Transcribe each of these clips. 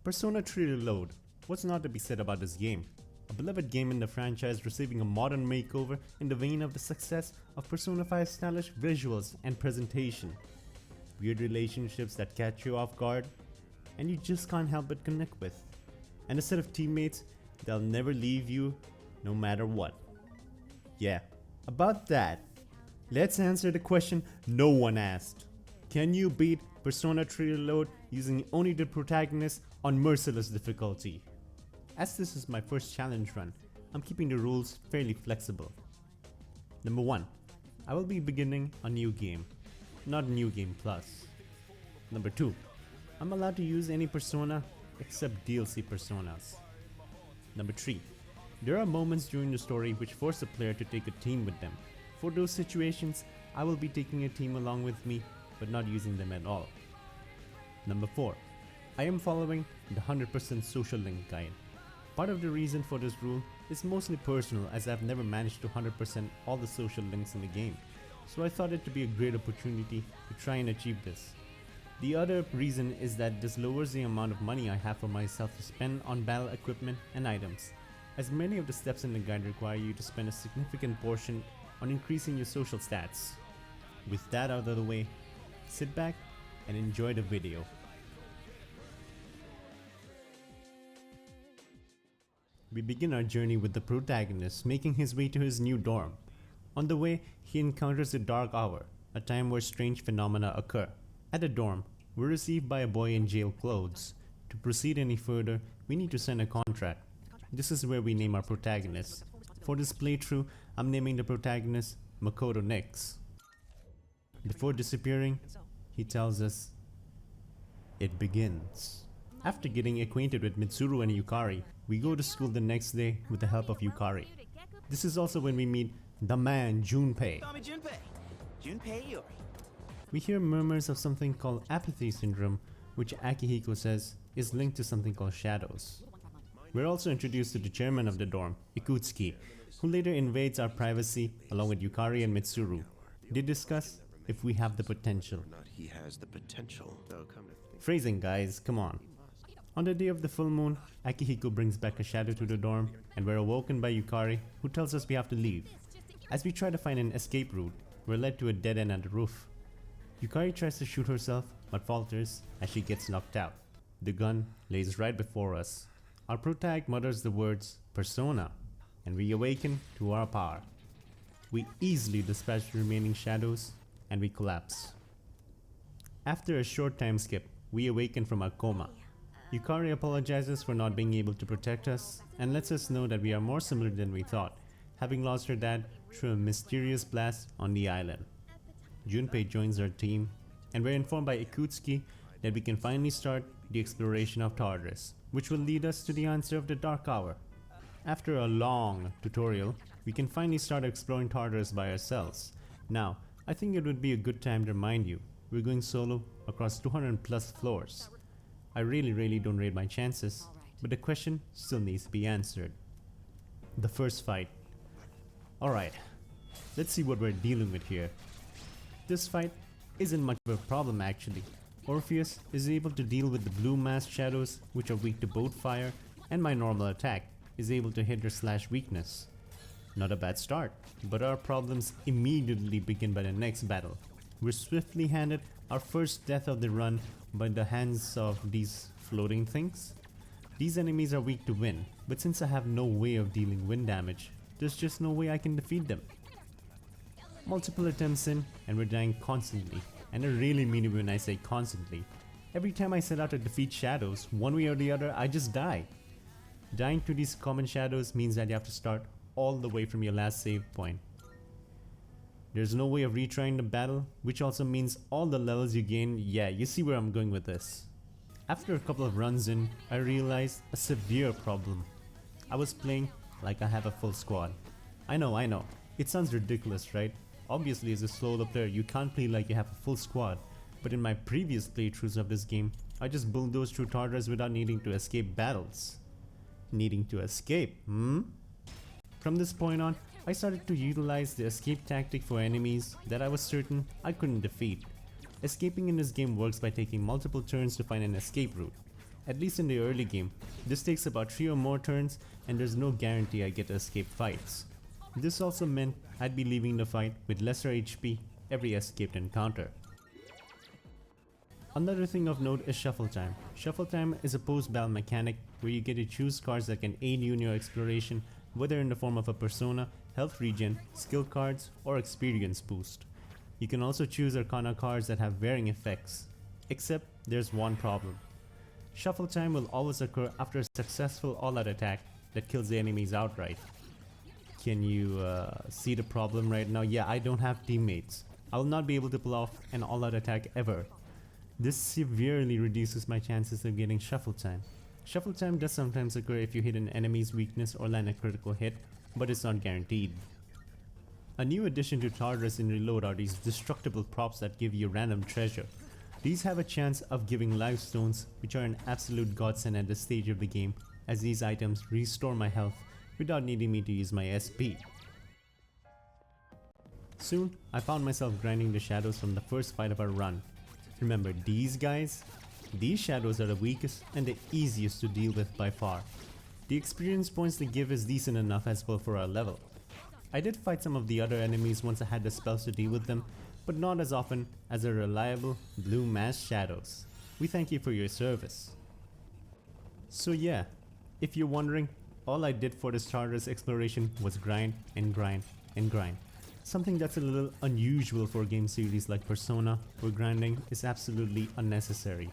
Persona 3 Reload. What's not to be said about this game? A beloved game in the franchise receiving a modern makeover in the vein of the success of Persona 5's stylish visuals and presentation. Weird relationships that catch you off guard and you just can't help but connect with. And a set of teammates that'll never leave you no matter what. Yeah, about that, let's answer the question no one asked. Can you beat Persona 3 Reload using only the protagonist on Merciless difficulty? As this is my first challenge run, I'm keeping the rules fairly flexible. Number 1. I will be beginning a new game, not New Game Plus. Number 2. I'm allowed to use any persona except DLC personas. Number 3. There are moments during the story which force the player to take a team with them. For those situations, I will be taking a team along with me but not using them at all. Number 4. I am following the 100% social link guide. Part of the reason for this rule is mostly personal, as I've never managed to 100% all the social links in the game, so I thought it to be a great opportunity to try and achieve this. The other reason is that this lowers the amount of money I have for myself to spend on battle equipment and items, as many of the steps in the guide require you to spend a significant portion on increasing your social stats. With that out of the way, sit back and enjoy the video. We begin our journey with the protagonist making his way to his new dorm. On the way, he encounters the dark hour, a time where strange phenomena occur. At the dorm, we're received by a boy in jail clothes. To proceed any further, we need to send a contract. This is where we name our protagonist. For this playthrough, I'm naming the protagonist Makoto Nix. Before disappearing, he tells us, it begins. After getting acquainted with Mitsuru and Yukari, we go to school the next day with the help of Yukari. This is also when we meet the man Junpei. We hear murmurs of something called apathy syndrome, which Akihiko says is linked to something called shadows. We're also introduced to the chairman of the dorm, Ikutsuki, who later invades our privacy along with Yukari and Mitsuru. They discuss if we have the potential. Phrasing, guys, come on. On the day of the full moon, Akihiko brings back a shadow to the dorm, and we're awoken by Yukari, who tells us we have to leave. As we try to find an escape route, we're led to a dead end at the roof. Yukari tries to shoot herself, but falters as she gets knocked out. The gun lays right before us. Our protag mutters the words, Persona, and we awaken to our power. We easily dispatch the remaining shadows, and we collapse. After a short time skip, we awaken from our coma. Yukari apologizes for not being able to protect us and lets us know that we are more similar than we thought, having lost her dad through a mysterious blast on the island. Junpei joins our team, and we're informed by Ikutsuki that we can finally start the exploration of Tartarus, which will lead us to the answer of the Dark Hour. After a long tutorial, we can finally start exploring Tartarus by ourselves. Now, I think it would be a good time to remind you, we're going solo across 200 plus floors. I really don't rate my chances, but the question still needs to be answered. The first fight. Alright, let's see what we're dealing with here. This fight isn't much of a problem actually. Orpheus is able to deal with the blue masked shadows, which are weak to both fire, and my normal attack is able to hit their slash weakness. Not a bad start, but our problems immediately begin by the next battle. We're swiftly handed our first death of the run by the hands of these floating things. These enemies are weak to wind, but since I have no way of dealing wind damage, there's just no way I can defeat them. Multiple attempts in, and we're dying constantly, and I really mean it when I say constantly. Every time I set out to defeat shadows, one way or the other, I just die. Dying to these common shadows means that you have to start all the way from your last save point. There's no way of retrying the battle, which also means all the levels you gain. Yeah, you see where I'm going with this. After a couple of runs in, I realized a severe problem. I was playing like I have a full squad. I know, it sounds ridiculous, right? Obviously as a solo player you can't play like you have a full squad, but in my previous playthroughs of this game, I just bulldozed through Tartarus without needing to escape battles. Needing to escape, From this point on, I started to utilize the escape tactic for enemies that I was certain I couldn't defeat. Escaping in this game works by taking multiple turns to find an escape route. At least in the early game, this takes about 3 or more turns and there's no guarantee I get to escape fights. This also meant I'd be leaving the fight with lesser HP every escaped encounter. Another thing of note is shuffle time. Shuffle time is a post-battle mechanic where you get to choose cards that can aid you in your exploration, whether in the form of a persona, health regen, skill cards, or experience boost. You can also choose Arcana cards that have varying effects, except there's one problem. Shuffle time will always occur after a successful all-out attack that kills the enemies outright. Can you see the problem right now? Yeah, I don't have teammates. I will not be able to pull off an all-out attack ever. This severely reduces my chances of getting shuffle time. Shuffle time does sometimes occur if you hit an enemy's weakness or land a critical hit, but it's not guaranteed. A new addition to Tartarus in Reload are these destructible props that give you random treasure. These have a chance of giving life stones, which are an absolute godsend at this stage of the game, as these items restore my health without needing me to use my SP. Soon, I found myself grinding the shadows from the first fight of our run. Remember these guys? These shadows are the weakest and the easiest to deal with by far. The experience points they give is decent enough as well for our level. I did fight some of the other enemies once I had the spells to deal with them, but not as often as the reliable blue masked shadows. We thank you for your service. So yeah, if you're wondering, all I did for this Tartarus exploration was grind and grind and grind. Something that's a little unusual for a game series like Persona, where grinding is absolutely unnecessary.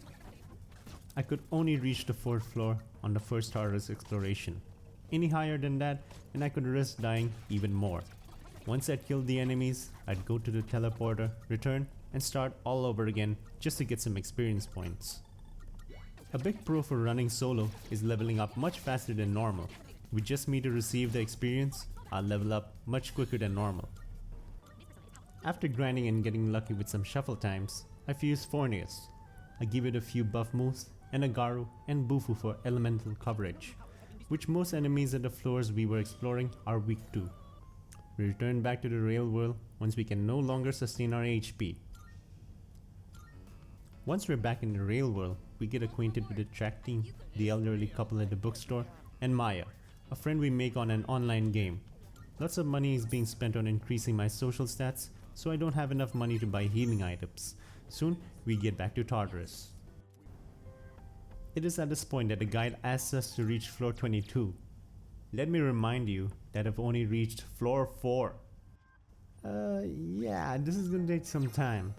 I could only reach the 4th floor on the first Tartarus exploration. Any higher than that and I could risk dying even more. Once I'd killed the enemies, I'd go to the teleporter, return, and start all over again just to get some experience points. A big pro for running solo is leveling up much faster than normal. With just me to receive the experience, I'll level up much quicker than normal. After grinding and getting lucky with some shuffle times, I fused Fornius. I give it a few buff moves and a Garu and Bufu for elemental coverage, which most enemies at the floors we were exploring are weak to. We return back to the real world once we can no longer sustain our HP. Once we're back in the real world, we get acquainted with the track team, the elderly couple at the bookstore, and Maya, a friend we make on an online game. Lots of money is being spent on increasing my social stats, so I don't have enough money to buy healing items. Soon, we get back to Tartarus. It is at this point that the guide asks us to reach floor 22. Let me remind you that I've only reached floor 4. Yeah, this is gonna take some time.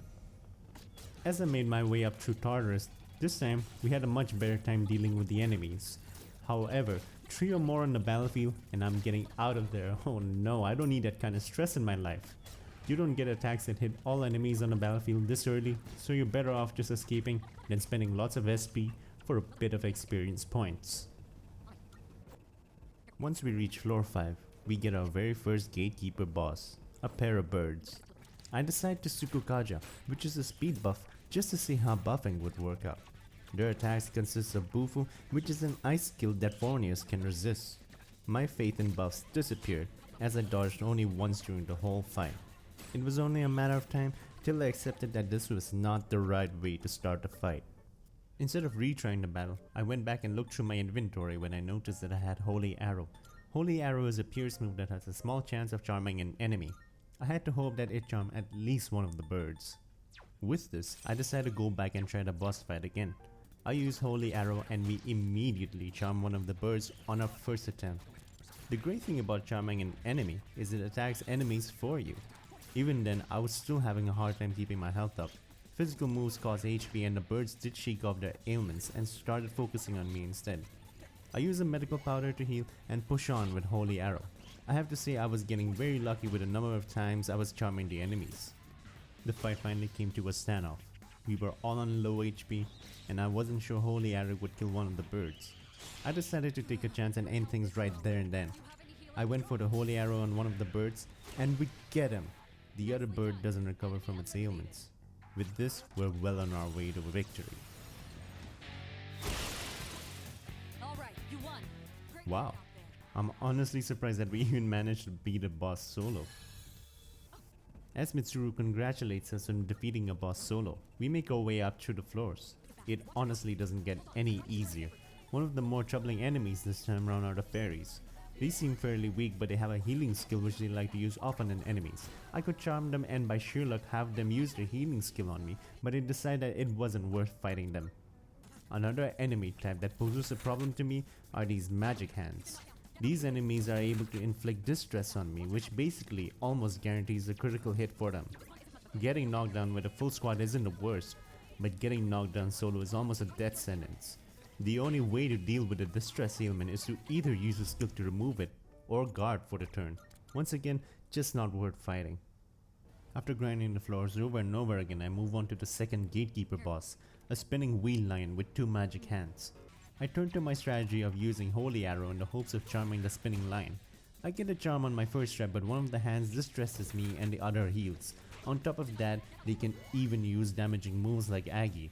As I made my way up through Tartarus, this time we had a much better time dealing with the enemies. However, 3 or more on the battlefield and I'm getting out of there. Oh no, I don't need that kind of stress in my life. You don't get attacks that hit all enemies on the battlefield this early, so you're better off just escaping than spending lots of SP for a bit of experience points. Once we reach floor 5, we get our very first gatekeeper boss, a pair of birds. I decide to Sukukaja, which is a speed buff, just to see how buffing would work out. Their attacks consist of Bufu, which is an ice skill that Fornius can resist. My faith in buffs disappeared as I dodged only once during the whole fight. It was only a matter of time till I accepted that this was not the right way to start the fight. Instead of retrying the battle, I went back and looked through my inventory when I noticed that I had Holy Arrow. Holy Arrow is a pierce move that has a small chance of charming an enemy. I had to hope that it charmed at least one of the birds. With this, I decided to go back and try the boss fight again. I used Holy Arrow and we immediately charmed one of the birds on our first attempt. The great thing about charming an enemy is it attacks enemies for you. Even then, I was still having a hard time keeping my health up. Physical moves cause HP and the birds did shake off their ailments and started focusing on me instead. I used a medical powder to heal and push on with Holy Arrow. I have to say I was getting very lucky with the number of times I was charming the enemies. The fight finally came to a standoff. We were all on low HP and I wasn't sure Holy Arrow would kill one of the birds. I decided to take a chance and end things right there and then. I went for the Holy Arrow on one of the birds and we get him. The other bird doesn't recover from its ailments. With this, we're well on our way to victory. All right, you won. Wow, I'm honestly surprised that we even managed to beat a boss solo. As Mitsuru congratulates us on defeating a boss solo, we make our way up through the floors. It honestly doesn't get any easier. One of the more troubling enemies this time around are the fairies. These seem fairly weak, but they have a healing skill which they like to use often in enemies. I could charm them and by sheer luck have them use their healing skill on me, but I decided that it wasn't worth fighting them. Another enemy type that poses a problem to me are these magic hands. These enemies are able to inflict distress on me, which basically almost guarantees a critical hit for them. Getting knocked down with a full squad isn't the worst, but getting knocked down solo is almost a death sentence. The only way to deal with the distress ailment is to either use a skill to remove it, or guard for the turn. Once again, just not worth fighting. After grinding the floors over and over again, I move on to the second gatekeeper boss, a spinning wheel lion with 2 magic hands. I turn to my strategy of using Holy Arrow in the hopes of charming the spinning lion. I get a charm on my first try, but one of the hands distresses me and the other heals. On top of that, they can even use damaging moves like Aggie.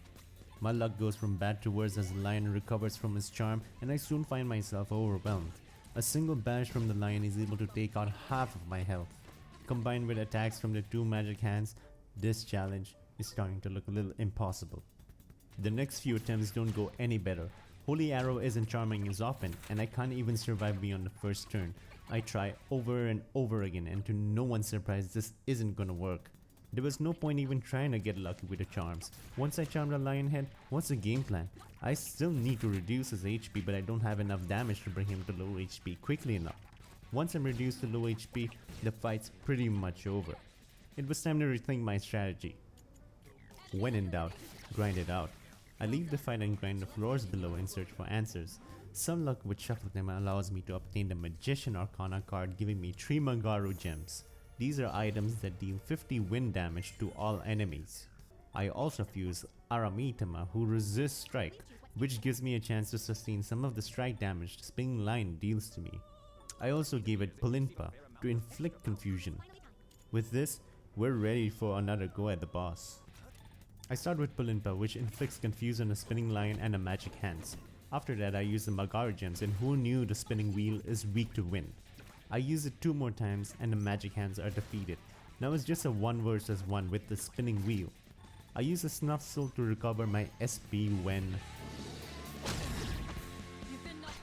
My luck goes from bad to worse as the lion recovers from his charm, and I soon find myself overwhelmed. A single bash from the lion is able to take out half of my health. Combined with attacks from the 2 magic hands, this challenge is starting to look a little impossible. The next few attempts don't go any better. Holy Arrow isn't charming as often, and I can't even survive beyond the first turn. I try over and over again, and to no one's surprise, this isn't gonna work. There was no point even trying to get lucky with the charms. Once I charm the lion head, what's the game plan? I still need to reduce his HP, but I don't have enough damage to bring him to low HP quickly enough. Once I'm reduced to low HP, the fight's pretty much over. It was time to rethink my strategy. When in doubt, grind it out. I leave the fight and grind the floors below in search for answers. Some luck with Shuffle Them allows me to obtain the Magician Arcana card, giving me 3 Magaru gems. These are items that deal 50 wind damage to all enemies. I also fuse Aramitama, who resists strike, which gives me a chance to sustain some of the strike damage the spinning lion deals to me. I also gave it Palinpa to inflict confusion. With this, we're ready for another go at the boss. I start with Palinpa, which inflicts confuse on the spinning lion and the magic hands. After that, I use the Magaru gems, and who knew the spinning wheel is weak to wind. I use it 2 more times and the magic hands are defeated. Now it's just a 1 versus 1 with the spinning wheel. I use a Snuff Soul to recover my SP when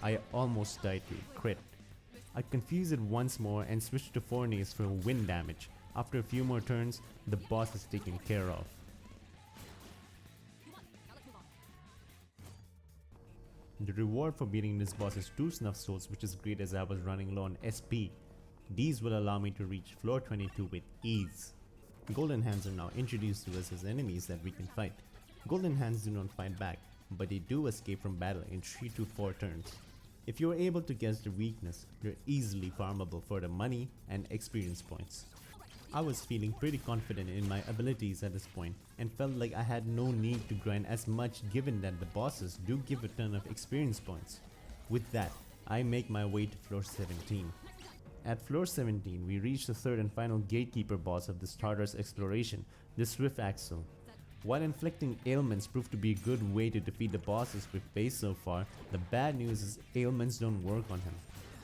I almost died to a crit. I confuse it once more and switch to Fornace for wind damage. After a few more turns, the boss is taken care of. The reward for beating this boss is 2 Snuff Souls, which is great as I was running low on SP. These will allow me to reach floor 22 with ease. Golden Hands are now introduced to us as enemies that we can fight. Golden Hands do not fight back, but they do escape from battle in 3 to 4 turns. If you are able to guess their weakness, they're easily farmable for the money and experience points. I was feeling pretty confident in my abilities at this point and felt like I had no need to grind as much given that the bosses do give a ton of experience points. With that, I make my way to floor 17. At floor 17, we reach the third and final gatekeeper boss of the starter's exploration, the Swift Axle. While inflicting ailments proved to be a good way to defeat the bosses we've faced so far, the bad news is ailments don't work on him.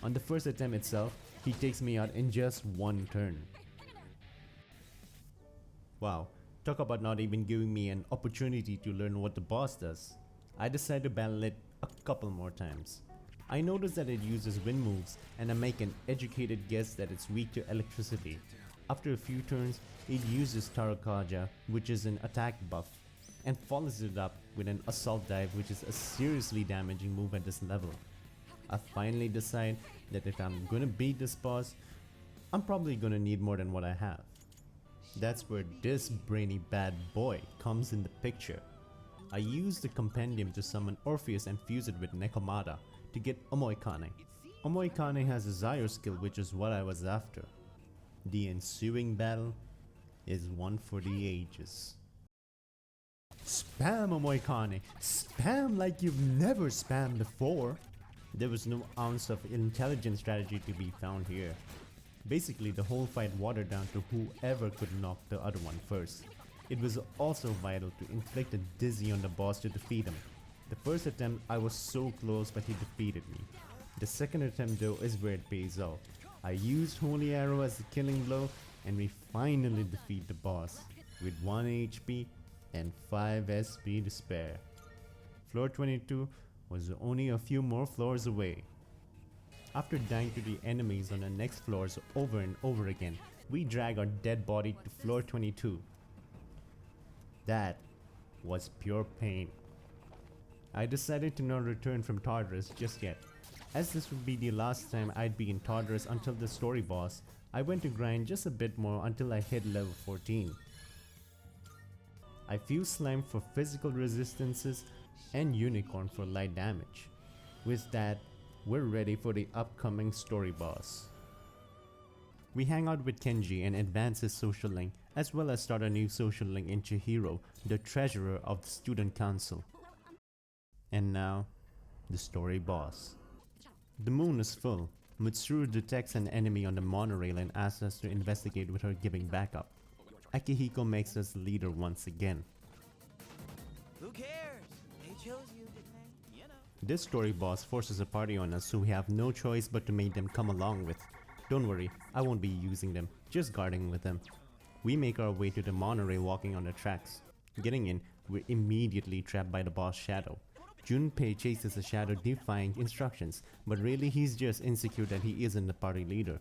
On the first attempt itself, he takes me out in just 1 turn. Wow, talk about not even giving me an opportunity to learn what the boss does. I decide to battle it a couple more times. I notice that it uses wind moves and I make an educated guess that it's weak to electricity. After a few turns, it uses Tarakaja, which is an attack buff, and follows it up with an assault dive, which is a seriously damaging move at this level. I finally decide that if I'm gonna beat this boss, I'm probably gonna need more than what I have. That's where this brainy bad boy comes in the picture. I use the compendium to summon Orpheus and fuse it with Nekomata to get Omoikane. Omoikane has a Zyro skill, which is what I was after. The ensuing battle is one for the ages. Spam Omoikane! Spam like you've never spammed before! There was no ounce of intelligent strategy to be found here. Basically, the whole fight watered down to whoever could knock the other one first. It was also vital to inflict a dizzy on the boss to defeat him. The first attempt I was so close, but he defeated me. The second attempt though is where it pays off. I used Holy Arrow as the killing blow and we finally defeat the boss with 1 HP and 5 SP to spare. Floor 22 was only a few more floors away. After dying to the enemies on the next floors over and over again, we drag our dead body to floor 22. That was pure pain. I decided to not return from Tartarus just yet. As this would be the last time I'd be in Tartarus until the story boss, I went to grind just a bit more until I hit level 14. I fused Slime for physical resistances and Unicorn for light damage. With that, we're ready for the upcoming story boss. We hang out with Kenji and advance his social link, as well as start a new social link in Chihiro, the treasurer of the student council. And now, the story boss. The moon is full. Mitsuru detects an enemy on the monorail and asks us to investigate with her giving backup. Akihiko makes us the leader once again. Who cares? They chose you, didn't they? You know. This story boss forces a party on us, so we have no choice but to make them come along with. Don't worry, I won't be using them, just guarding with them. We make our way to the monorail walking on the tracks. Getting in, we're immediately trapped by the boss Shadow. Junpei chases the Shadow defying instructions, but really he's just insecure that he isn't the party leader.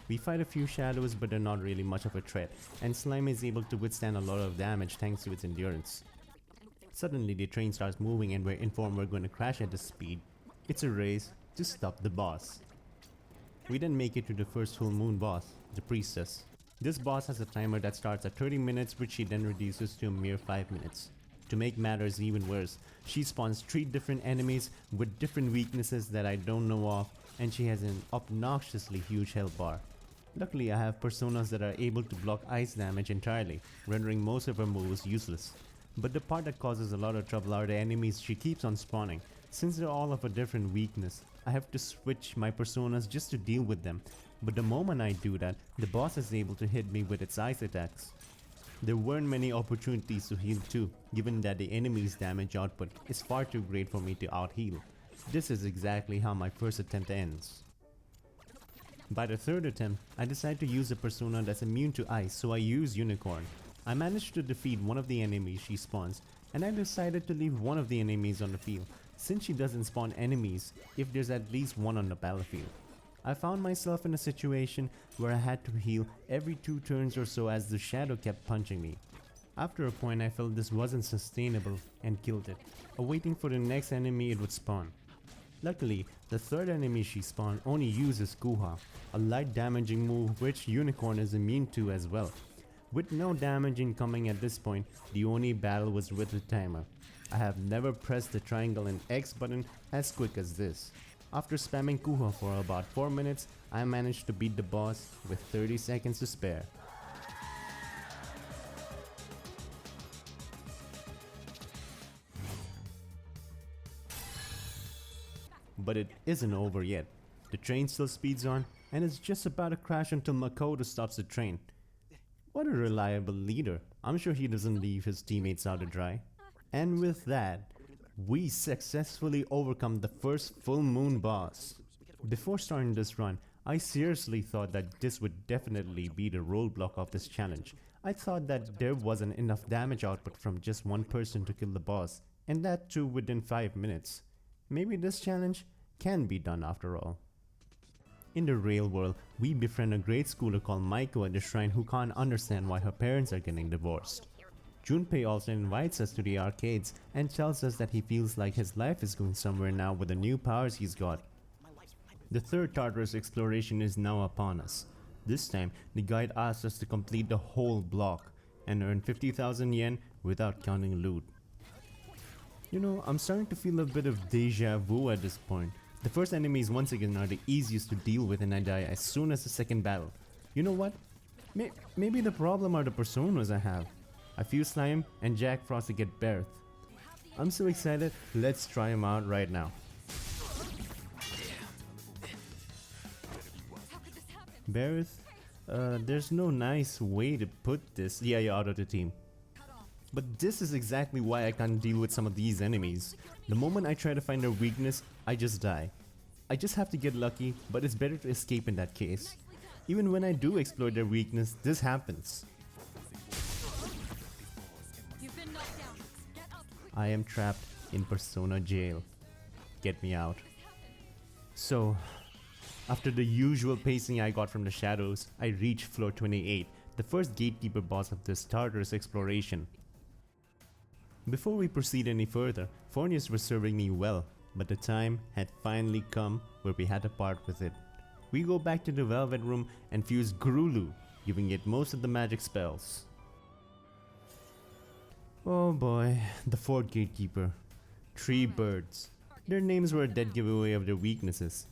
We fight a few shadows, but they're not really much of a threat, and Slime is able to withstand a lot of damage thanks to its endurance. Suddenly the train starts moving and we're informed we're going to crash at this speed. It's a race to stop the boss. We then make it to the first full moon boss, the priestess. This boss has a timer that starts at 30 minutes, which she then reduces to a mere 5 minutes. To make matters even worse, she spawns 3 different enemies with different weaknesses that I don't know of, and she has an obnoxiously huge health bar. Luckily, I have personas that are able to block ice damage entirely, rendering most of her moves useless. But the part that causes a lot of trouble are the enemies she keeps on spawning. Since they're all of a different weakness, I have to switch my personas just to deal with them. But the moment I do that, the boss is able to hit me with its ice attacks. There weren't many opportunities to heal too, given that the enemy's damage output is far too great for me to out-heal. This is exactly how my first attempt ends. By the third attempt, I decide to use a persona that's immune to ice, so I use Unicorn. I managed to defeat one of the enemies she spawns, and I decided to leave one of the enemies on the field, since she doesn't spawn enemies if there's at least one on the battlefield. I found myself in a situation where I had to heal every 2 turns or so as the shadow kept punching me. After a point I felt this wasn't sustainable and killed it, awaiting for the next enemy it would spawn. Luckily, the third enemy she spawned only uses Kuha, a light damaging move which Unicorn is immune to as well. With no damage incoming at this point, the only battle was with the timer. I have never pressed the triangle and X button as quick as this. After spamming Kuha for about 4 minutes, I managed to beat the boss with 30 seconds to spare. But it isn't over yet. The train still speeds on and is just about to crash until Makoto stops the train. What a reliable leader. I'm sure he doesn't leave his teammates out to dry. And with that, we successfully overcome the first full moon boss. Before starting this run, I seriously thought that this would definitely be the roadblock of this challenge. I thought that there wasn't enough damage output from just one person to kill the boss, and that too within 5 minutes. Maybe this challenge can be done after all. In the real world, we befriend a grade schooler called Maiko at the shrine who can't understand why her parents are getting divorced. Junpei also invites us to the arcades and tells us that he feels like his life is going somewhere now with the new powers he's got. The third Tartarus exploration is now upon us. This time, the guide asks us to complete the whole block and earn 50,000 yen without counting loot. You know, I'm starting to feel a bit of deja vu at this point. The first enemies once again are the easiest to deal with and I die as soon as the second battle. You know what? Maybe the problem are the personas I have. I feel Slime and Jack Frost to get Berth. I'm so excited, let's try him out right now. Berth? There's no nice way to put this. Yeah, you're out of the team. But this is exactly why I can't deal with some of these enemies. The moment I try to find their weakness, I just die. I just have to get lucky, but it's better to escape in that case. Even when I do exploit their weakness, this happens. You've been knocked down. Get up quick. I am trapped in Persona jail. Get me out. So, after the usual pacing I got from the shadows, I reached floor 28, the first gatekeeper boss of this Tartarus exploration. Before we proceed any further, Fornius was serving me well, but the time had finally come where we had to part with it. We go back to the Velvet Room and fuse Gurulu, giving it most of the magic spells. Oh boy, the fourth gatekeeper. 3 birds. Their names were a dead giveaway of their weaknesses.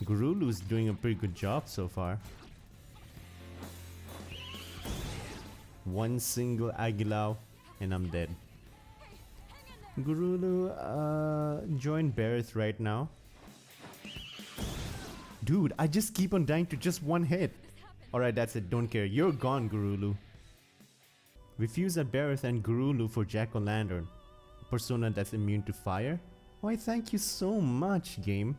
Gurulu's doing a pretty good job so far. One single Aguilau and I'm dead. Gurulu, join Bareth right now. Dude, I just keep on dying to just one hit. Alright, that's it, don't care. You're gone, Gurulu. We fuse at Bareth and Gurulu for Jack-o'-lantern. Persona that's immune to fire? Why thank you so much, game.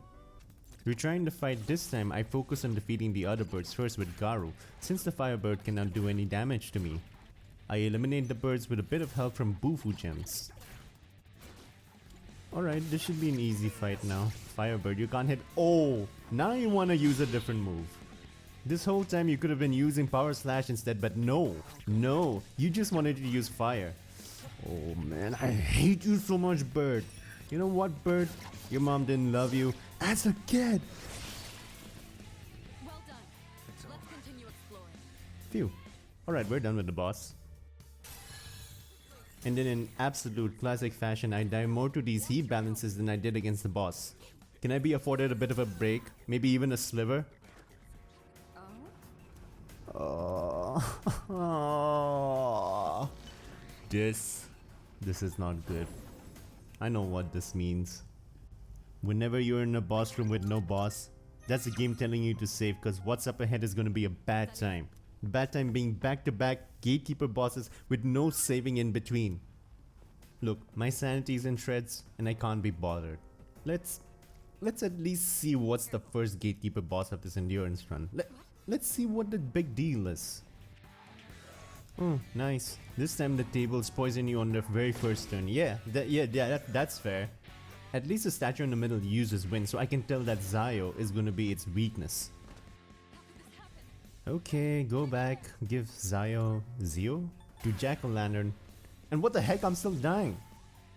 We're trying to fight this time. I focus on defeating the other birds first with Garu, since the firebird cannot do any damage to me. I eliminate the birds with a bit of help from Bufu gems. Alright, this should be an easy fight now. Firebird, you can't hit. Oh, now you wanna use a different move. This whole time you could have been using Power Slash instead, but no, you just wanted to use fire. Oh man, I hate you so much, bird. You know what, bird? Your mom didn't love you as a kid. Well done. Let's continue exploring. Phew. Alright, we're done with the boss. And then in absolute classic fashion, I dive more to these heat balances than I did against the boss. Can I be afforded a bit of a break? Maybe even a sliver? Oh. This is not good. I know what this means. Whenever you're in a boss room with no boss, that's the game telling you to save, cause what's up ahead is gonna be a bad time. Bad time being back-to-back gatekeeper bosses with no saving in between. Look, my sanity's in shreds and I can't be bothered. Let's at least see what's the first gatekeeper boss of this endurance run. Let's see what the big deal is. Oh, nice. This time the tables poison you on the very first turn. That's fair. At least the statue in the middle uses wind, so I can tell that Zio is gonna be its weakness. Okay, go back, give Zio to Jack-o'-lantern. And what the heck, I'm still dying.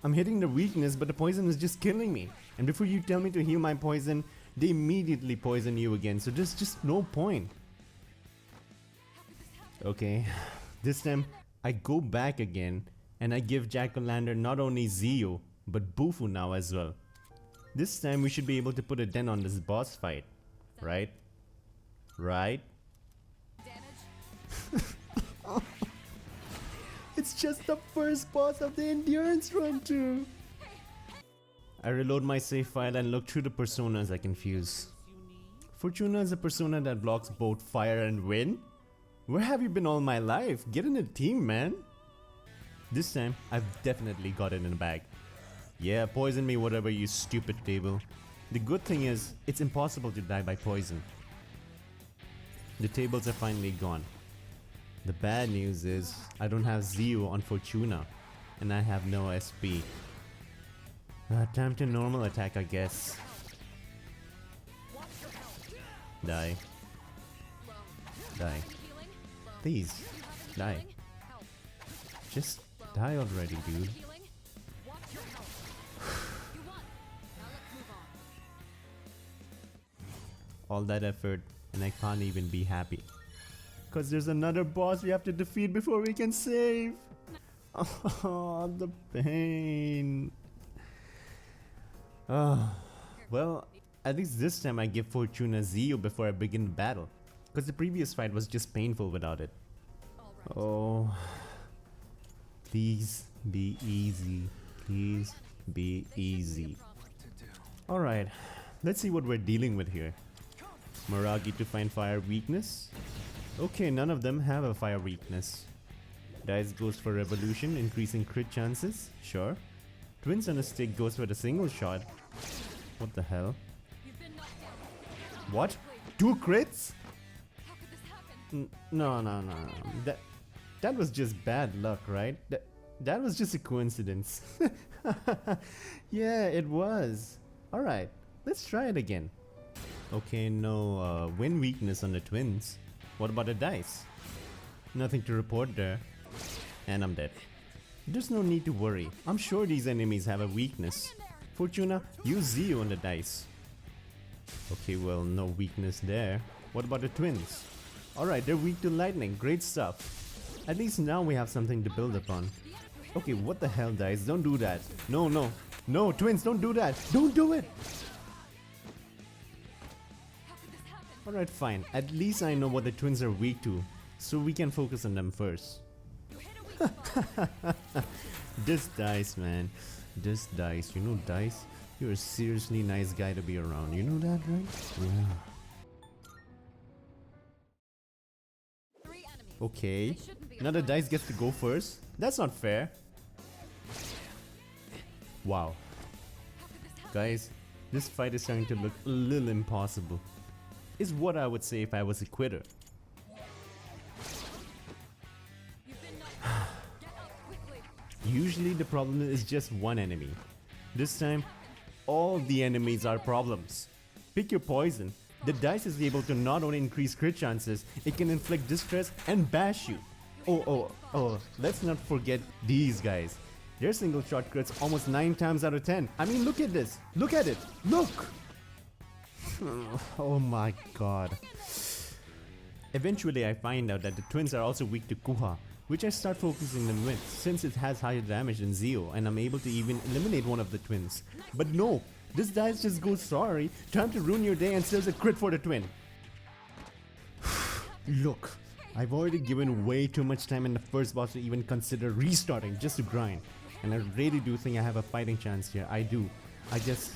I'm hitting the weakness, but the poison is just killing me. And before you tell me to heal my poison, they immediately poison you again, so there's just no point. Okay, this time I go back again and I give Jack-o'-lantern not only Zio, but Bufu now as well. This time we should be able to put a dent on this boss fight, right? Right? It's just the first boss of the endurance run too. I reload my save file and look through the personas I can fuse. Fortuna is a persona that blocks both fire and wind? Where have you been all my life? Get in a team, man. This time, I've definitely got it in the bag. Yeah, poison me whatever, you stupid table. The good thing is, it's impossible to die by poison. The tables are finally gone. The bad news is, I don't have Zio on Fortuna, and I have no SP. Time to normal attack, I guess. Die. Die. Please, die. Just die already, dude. All that effort, and I can't even be happy. Cause there's another boss we have to defeat before we can save. Oh, the pain. Well, at least this time I give Fortuna Zio before I begin the battle. Cause the previous fight was just painful without it. Oh. Please be easy. Please be easy. Alright, let's see what we're dealing with here. Maragi to find fire weakness. Okay, none of them have a fire weakness. Dice goes for revolution, increasing crit chances. Sure. Twins on a stick goes for the single shot. What the hell? What? 2 crits? No. That was just bad luck, right? That was just a coincidence. Yeah, it was. Alright, let's try it again. Okay, no wind weakness on the twins. What about the dice? Nothing to report there. And I'm dead. There's no need to worry. I'm sure these enemies have a weakness. Fortuna, use Zeo on the dice. Okay, well, no weakness there. What about the twins? Alright, they're weak to lightning. Great stuff. At least now we have something to build upon. Okay, what the hell, dice? Don't do that. No, no. No, twins, don't do that. Don't do it. Alright, fine. At least I know what the twins are weak to, so we can focus on them first. This dice, man. This dice. You know dice? You're a seriously nice guy to be around. You know that, right? Yeah. Okay. Now the dice gets to go first? That's not fair. Wow. Guys, this fight is starting to look a little impossible. Is what I would say if I was a quitter. Usually the problem is just one enemy. This time, all the enemies are problems. Pick your poison. The dice is able to not only increase crit chances, it can inflict distress and bash you. Oh, let's not forget these guys. Their single shot crits almost 9 times out of 10. I mean, look at this. Look at it. Look! Oh my god. Eventually I find out that the twins are also weak to Kuha, which I start focusing them with since it has higher damage than Zeo and I'm able to even eliminate one of the twins. But no, this dice just goes sorry, time to ruin your day and sells a crit for the twin. Look, I've already given way too much time in the first boss to even consider restarting just to grind. And I really do think I have a fighting chance here. I do. I just...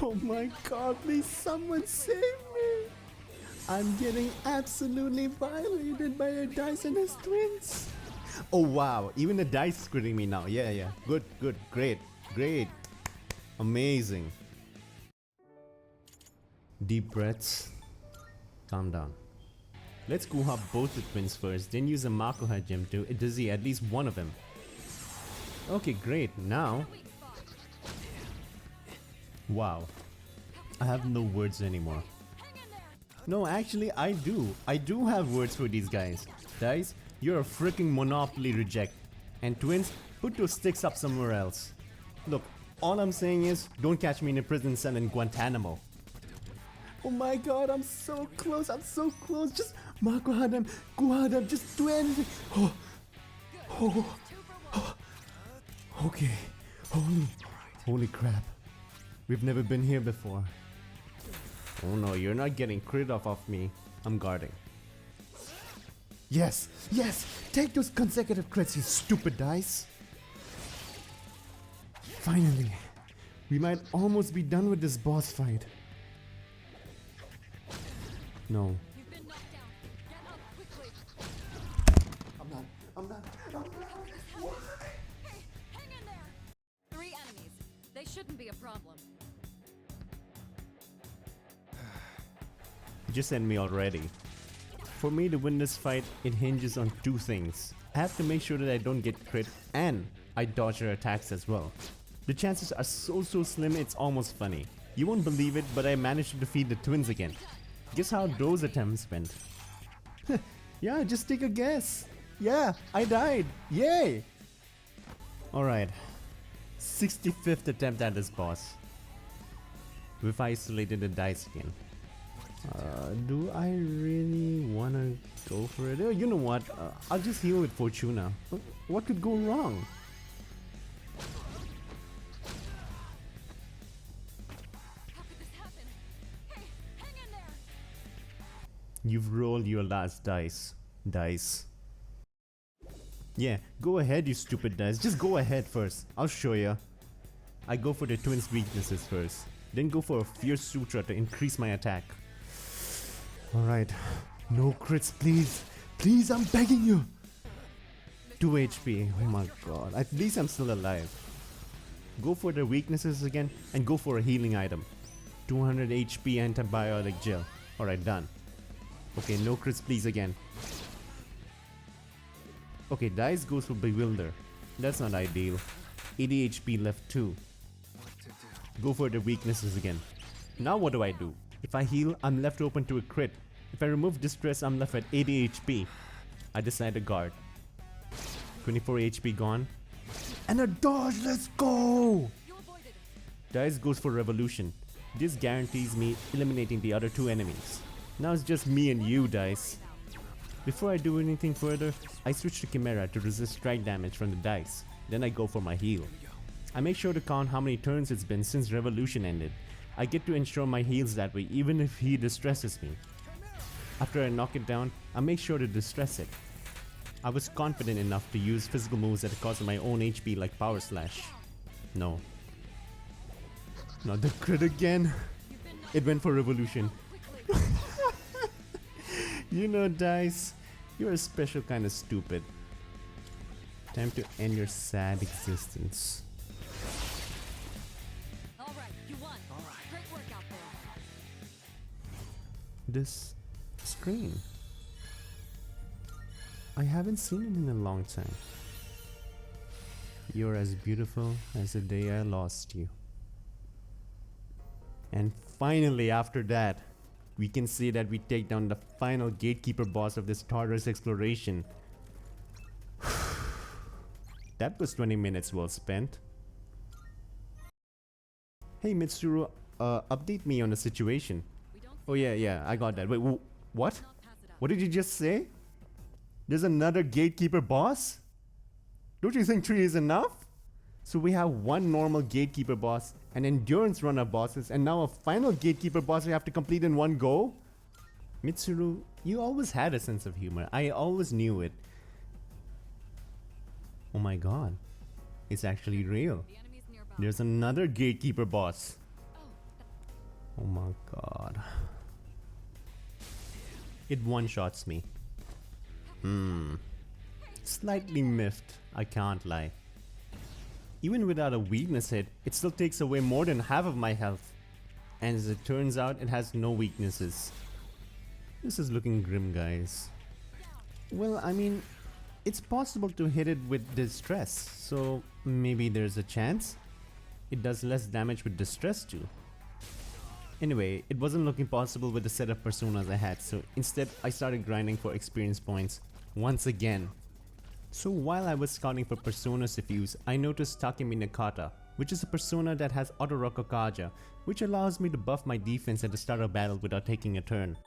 Oh my god, please someone save me! I'm getting absolutely violated by the dice and his twins. Oh wow, even the dice is critting me now. Yeah. Good, great. Amazing. Deep breaths. Calm down. Let's Kuha both the twins first, then use a Makuha gem to dizzy at least one of them. Okay, great. Now... Wow. I have no words anymore. No, actually I do. I do have words for these guys. Dice, you're a freaking Monopoly reject. And twins, put your sticks up somewhere else. Look, all I'm saying is, don't catch me in a prison cell in Guantanamo. Oh my god, I'm so close, just Makuha them, Kuha them, just do anything. Okay, holy crap. We've never been here before. Oh no, you're not getting crit off of me. I'm guarding. Yes, take those consecutive crits, you stupid dice. Finally, we might almost be done with this boss fight. No. I'm not. Hey, hang in there! 3 enemies. They shouldn't be a problem. Just end me already. For me to win this fight, it hinges on 2 things. I have to make sure that I don't get crit and I dodge her attacks as well. The chances are so slim it's almost funny. You won't believe it, but I managed to defeat the twins again. Guess how those attempts went? Yeah, just take a guess. Yeah, I died. Yay! Alright. 65th attempt at this boss. We've isolated the dice again. Do I really wanna go for it? Oh, you know what? I'll just heal with Fortuna. What could go wrong? How could this happen? Hey, hang in there! You've rolled your last dice. Yeah, go ahead, you stupid dice. Just go ahead first. I'll show ya. I go for the twins' weaknesses first. Then go for a Fierce Sutra to increase my attack. Alright. No crits, please. Please, I'm begging you. 2 HP. Oh my god. At least I'm still alive. Go for the weaknesses again and go for a healing item. 200 HP antibiotic gel. Alright, done. Okay, no crits please again. Okay, dice goes for Bewilder. That's not ideal. 80 HP left too. Go for the weaknesses again. Now what do I do? If I heal, I'm left open to a crit. If I remove distress, I'm left at 80 HP. I decide to guard. 24 HP gone. And a dodge, let's go! You avoided it. Dice goes for revolution. This guarantees me eliminating the other two enemies. Now it's just me and you, Dice. Before I do anything further, I switch to Chimera to resist strike damage from the dice. Then I go for my heal. I make sure to count how many turns it's been since revolution ended. I get to ensure my heals that way even if he distresses me. After I knock it down, I make sure to distress it. I was confident enough to use physical moves at the cost of my own HP like Power Slash. No. Not the crit again. It went for revolution. You know, Dice, you're a special kind of stupid. Time to end your sad existence. All right, you won. All right. Great work out there. This screen. I haven't seen it in a long time. You're as beautiful as the day I lost you. And finally, after that, we can see that we take down the final gatekeeper boss of this Tartarus exploration. That was 20 minutes well spent. Hey Mitsuru, update me on the situation. Oh yeah, I got that. Wait, what? What did you just say? There's another gatekeeper boss? Don't you think 3 is enough? So we have one normal gatekeeper boss, an endurance runner bosses, and now a final gatekeeper boss we have to complete in one go? Mitsuru, you always had a sense of humor. I always knew it. Oh my god. It's actually real. The enemy's nearby. There's another gatekeeper boss. Oh my god. It one-shots me. Slightly miffed, I can't lie. Even without a weakness hit, it still takes away more than half of my health. And as it turns out, it has no weaknesses. This is looking grim, guys. Well, I mean, it's possible to hit it with distress, so maybe there's a chance. It does less damage with distress too. Anyway, it wasn't looking possible with the set of personas I had, so instead I started grinding for experience points once again. So while I was scouting for personas to fuse, I noticed Takemi Nakata, which is a persona that has Auto Rokukaja, which allows me to buff my defense at the start of battle without taking a turn.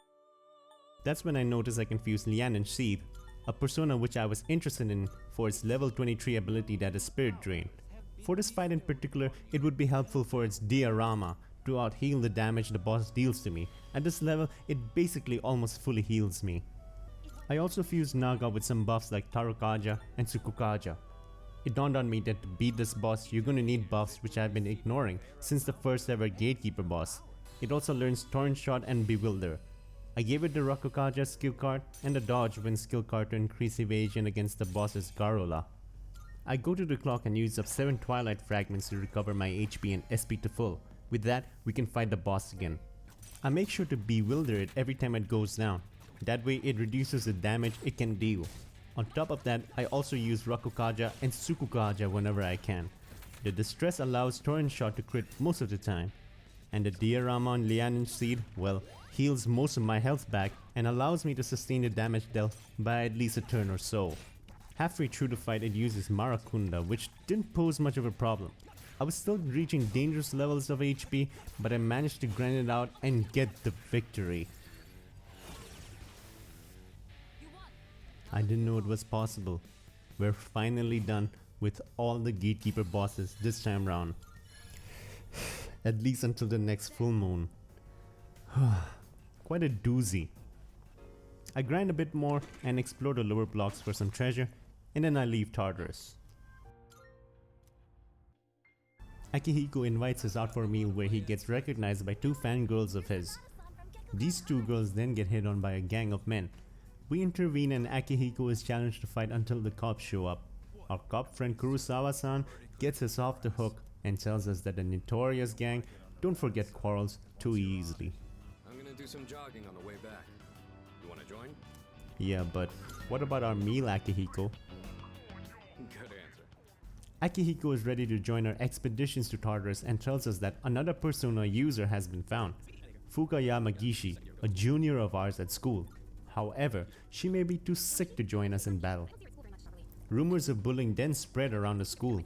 That's when I noticed I can fuse Lian Sheath, a persona which I was interested in for its level 23 ability that is Spirit Drain. For this fight in particular, it would be helpful for its diorama to out-heal the damage the boss deals to me. At this level, it basically almost fully heals me. I also fused Naga with some buffs like Tarokaja and Tsukukaja. It dawned on me that to beat this boss, you're gonna need buffs which I've been ignoring since the first ever Gatekeeper boss. It also learns Torrent Shot and Bewilder. I gave it the Rokukaja skill card and the Dodge Wind skill card to increase evasion against the boss's Garola. I go to the clock and use up 7 Twilight Fragments to recover my HP and SP to full. With that, we can fight the boss again. I make sure to Bewilder it every time it goes down. That way it reduces the damage it can deal. On top of that, I also use Rokukaja and Tsukukaja whenever I can. The Distress allows Torrent Shot to crit most of the time. And the Diorama on Lian Seed, well, heals most of my health back and allows me to sustain the damage dealt by at least a turn or so. Halfway through the fight it uses Marakunda, which didn't pose much of a problem. I was still reaching dangerous levels of HP, but I managed to grind it out and get the victory. I didn't know it was possible. We're finally done with all the Gatekeeper bosses this time round. At least until the next full moon. Quite a doozy. I grind a bit more and explore the lower blocks for some treasure, and then I leave Tartarus. Akihiko invites us out for a meal where he gets recognized by 2 fangirls of his. These 2 girls then get hit on by a gang of men. We intervene and Akihiko is challenged to fight until the cops show up. Our cop friend Kurosawa-san gets us off the hook and tells us that the notorious gang don't forget quarrels too easily. I'm gonna do some jogging on the way back. You wanna join? Yeah, but what about our meal, Akihiko? Good answer. Akihiko is ready to join our expeditions to Tartarus and tells us that another Persona user has been found, Fuka Yamagishi, a junior of ours at school. However, she may be too sick to join us in battle. Rumors of bullying then spread around the school.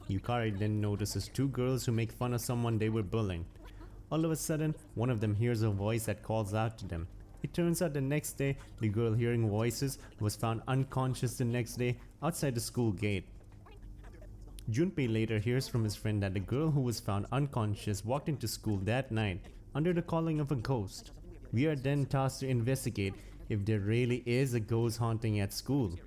Yukari then notices two girls who make fun of someone they were bullying. All of a sudden, one of them hears a voice that calls out to them. It turns out the next day, the girl hearing voices was found unconscious the next day outside the school gate. Junpei later hears from his friend that the girl who was found unconscious walked into school that night under the calling of a ghost. We are then tasked to investigate if there really is a ghost haunting at school.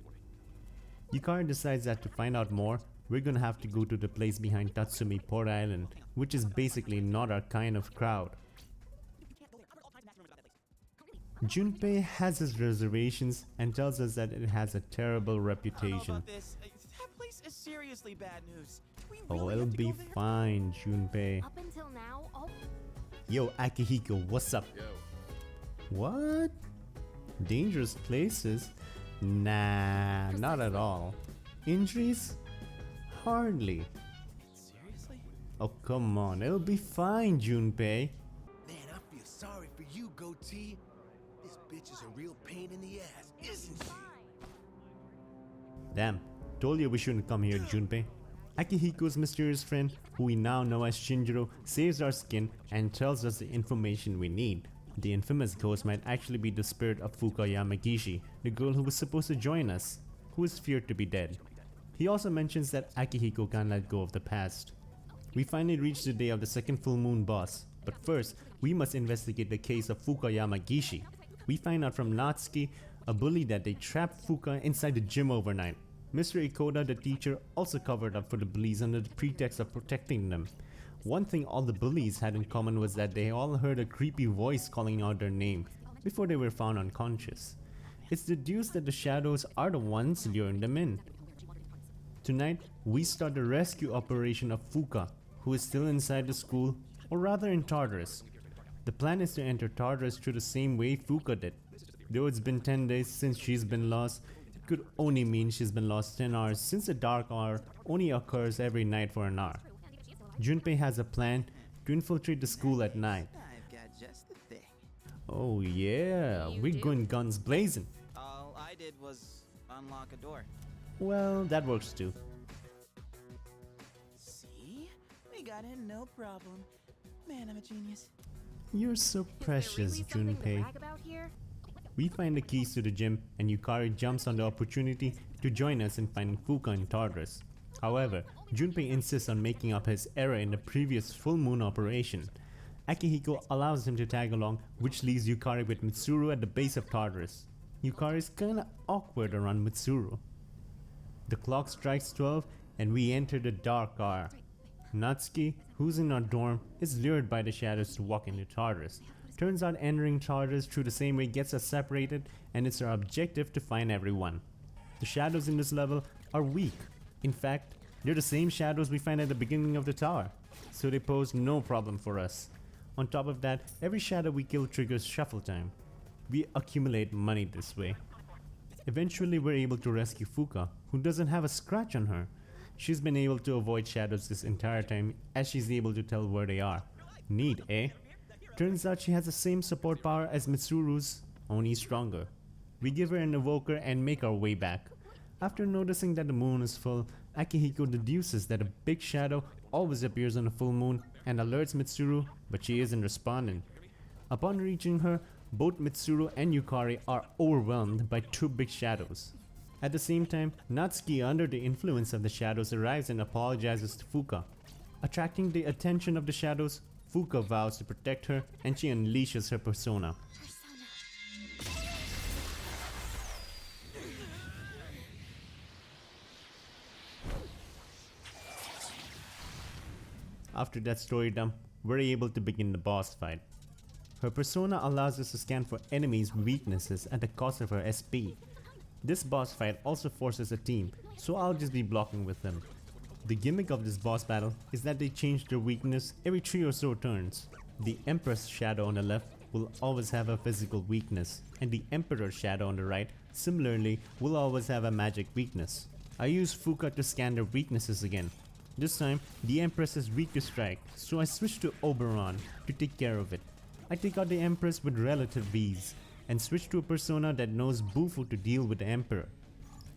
Yukari decides that to find out more, we're gonna have to go to the place behind Tatsumi Port Island, which is basically not our kind of crowd. Junpei has his reservations and tells us that it has a terrible reputation. That place is seriously bad news. We Oh, really it'll have to be go there? fine, Junpei. Up until now, all Yo, Akihiko, what's up? Yo, What? Dangerous places? Nah, not at all. Injuries? Hardly. Seriously? Oh, come on, it'll be fine, Junpei. Man, I feel sorry for you, Goatee. This bitch is a real pain in the ass, isn't she? Damn, told you we shouldn't come here, Junpei. Akihiko's mysterious friend, who we now know as Shinjiro, saves our skin and tells us the information we need. The infamous ghost might actually be the spirit of Fuka Yamagishi, the girl who was supposed to join us, who is feared to be dead. He also mentions that Akihiko can't let go of the past. We finally reach the day of the second full moon boss, but first, we must investigate the case of Fuka Yamagishi. We find out from Natsuki, a bully, that they trapped Fuka inside the gym overnight. Mr. Ikoda, the teacher, also covered up for the bullies under the pretext of protecting them. One thing all the bullies had in common was that they all heard a creepy voice calling out their name before they were found unconscious. It's deduced that the shadows are the ones luring them in. Tonight, we start the rescue operation of Fuka, who is still inside the school, or rather in Tartarus. The plan is to enter Tartarus through the same way Fuka did. Though it's been 10 days since she's been lost, it could only mean she's been lost 10 hours since the dark hour only occurs every night for an hour. Junpei has a plan to infiltrate the school at night. I've got just the thing. Oh yeah, we're going guns blazing. All I did was unlock a door. Well, that works too. See? We got in no problem. Man, I'm a genius. You're so precious, Is there really something to Junpei. brag about here? We find the keys to the gym and Yukari jumps on the opportunity to join us in finding Fuka in Tartarus. However, Junpei insists on making up his error in the previous full moon operation. Akihiko allows him to tag along, which leaves Yukari with Mitsuru at the base of Tartarus. Yukari is kinda awkward around Mitsuru. The clock strikes 12 and we enter the dark hour. Natsuki, who's in our dorm, is lured by the shadows to walk into Tartarus. Turns out entering Tartarus through the same way gets us separated, and it's our objective to find everyone. The shadows in this level are weak. In fact, they're the same shadows we find at the beginning of the tower, so they pose no problem for us. On top of that, every shadow we kill triggers shuffle time. We accumulate money this way. Eventually we're able to rescue Fuka, who doesn't have a scratch on her. She's been able to avoid shadows this entire time as she's able to tell where they are. Neat, eh? Turns out she has the same support power as Mitsuru's, only stronger. We give her an evoker and make our way back. After noticing that the moon is full, Akihiko deduces that a big shadow always appears on a full moon and alerts Mitsuru, but she isn't responding. Upon reaching her, both Mitsuru and Yukari are overwhelmed by two big shadows. At the same time, Natsuki, under the influence of the shadows, arrives and apologizes to Fuka. Attracting the attention of the shadows, Fuka vows to protect her and she unleashes her persona. After that story dump, we're able to begin the boss fight. Her persona allows us to scan for enemies' weaknesses at the cost of her SP. This boss fight also forces a team, so I'll just be blocking with them. The gimmick of this boss battle is that they change their weakness every 3 or so turns. The Empress shadow on the left will always have a physical weakness, and the Emperor shadow on the right similarly will always have a magic weakness. I use Fuka to scan their weaknesses again. This time, the Empress is weak to strike, so I switch to Oberon to take care of it. I take out the Empress with relative ease, and switch to a persona that knows Bufu to deal with the Emperor.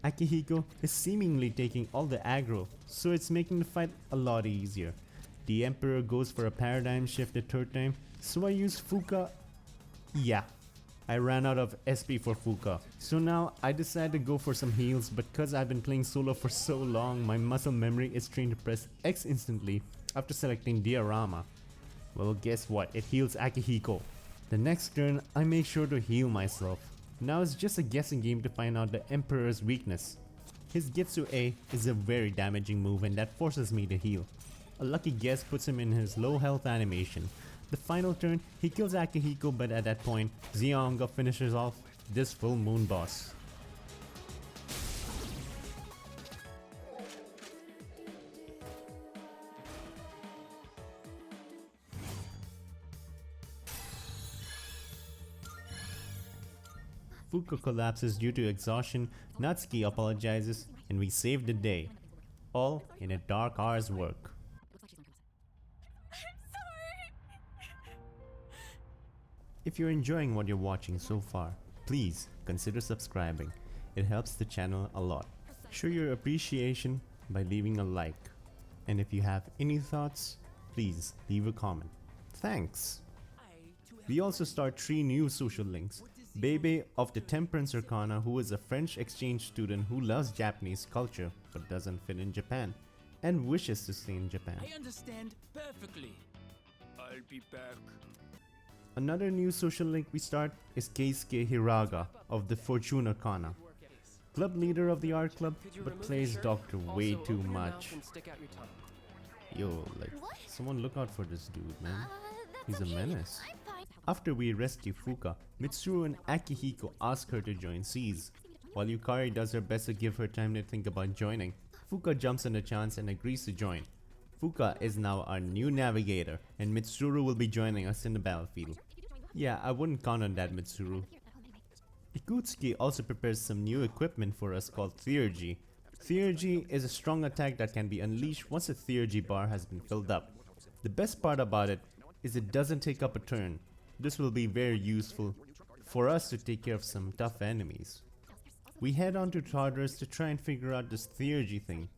Akihiko is seemingly taking all the aggro, so it's making the fight a lot easier. The Emperor goes for a paradigm shift the third time, so I use Fuka. Yeah, I ran out of SP for Fuka. So now I decided to go for some heals, but cause I've been playing solo for so long, my muscle memory is trained to press X instantly after selecting Diorama. Well, guess what? It heals Akihiko. The next turn, I make sure to heal myself. Now it's just a guessing game to find out the Emperor's weakness. His Getsu A is a very damaging move and that forces me to heal. A lucky guess puts him in his low health animation. The final turn, he kills Akihiko, but at that point, Zionga finishes off this full moon boss. Fuka collapses due to exhaustion, Natsuki apologizes, and we save the day. All in a dark hour's work. If you're enjoying what you're watching so far, please consider subscribing. It helps the channel a lot. Show your appreciation by leaving a like. And if you have any thoughts, please leave a comment. Thanks! We also start 3 new social links. Bebe of the Temperance Arcana, who is a French exchange student who loves Japanese culture but doesn't fit in Japan and wishes to stay in Japan. I understand perfectly. I'll be back. Another new social link we start is Keisuke Hiraga of the Fortune Arcana, club leader of the art club but plays doctor way too much. Yo, like, someone look out for this dude, man. He's a menace. After we rescue Fuka, Mitsuru and Akihiko ask her to join Seize. While Yukari does her best to give her time to think about joining, Fuka jumps on the chance and agrees to join. Fuka is now our new navigator, and Mitsuru will be joining us in the battlefield. Yeah, I wouldn't count on that, Mitsuru. Ikutsuki also prepares some new equipment for us called Theurgy. Theurgy is a strong attack that can be unleashed once the Theurgy bar has been filled up. The best part about it is it doesn't take up a turn. This will be very useful for us to take care of some tough enemies. We head on to Tartarus to try and figure out this Theurgy thing.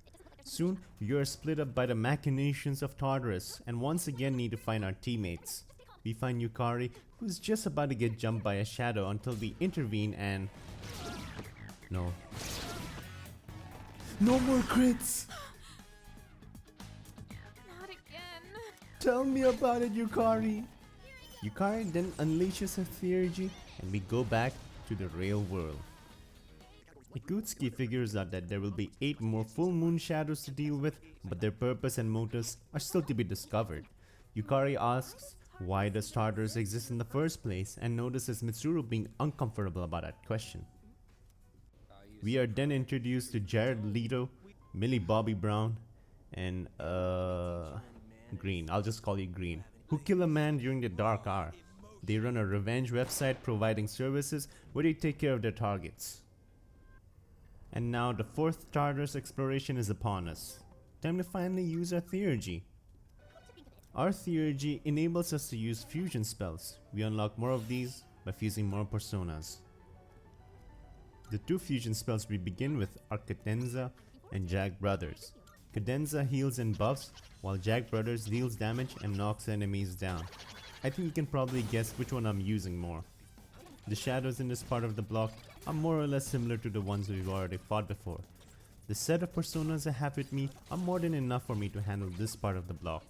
Soon, we are split up by the machinations of Tartarus and once again need to find our teammates. We find Yukari, who's just about to get jumped by a shadow until we intervene and... No. No more crits! Not again. Tell me about it, Yukari! Yukari then unleashes her Theurgy and we go back to the real world. Ikutsuki figures out that there will be 8 more full moon shadows to deal with, but their purpose and motives are still to be discovered. Yukari asks, why does Tartarus exist in the first place, and notices Mitsuru being uncomfortable about that question. We are then introduced to Jared Leto, Millie Bobby Brown, and Green, I'll just call you Green, who kill a man during the dark hour. They run a revenge website providing services where they take care of their targets. And now the 4th Tartarus exploration is upon us. Time to finally use our Theurgy. Our Theurgy enables us to use fusion spells. We unlock more of these by fusing more personas. The 2 fusion spells we begin with are Cadenza and Jag Brothers. Cadenza heals and buffs, while Jag Brothers deals damage and knocks enemies down. I think you can probably guess which one I'm using more. The shadows in this part of the block are more or less similar to the ones we've already fought before. The set of personas I have with me are more than enough for me to handle this part of the block.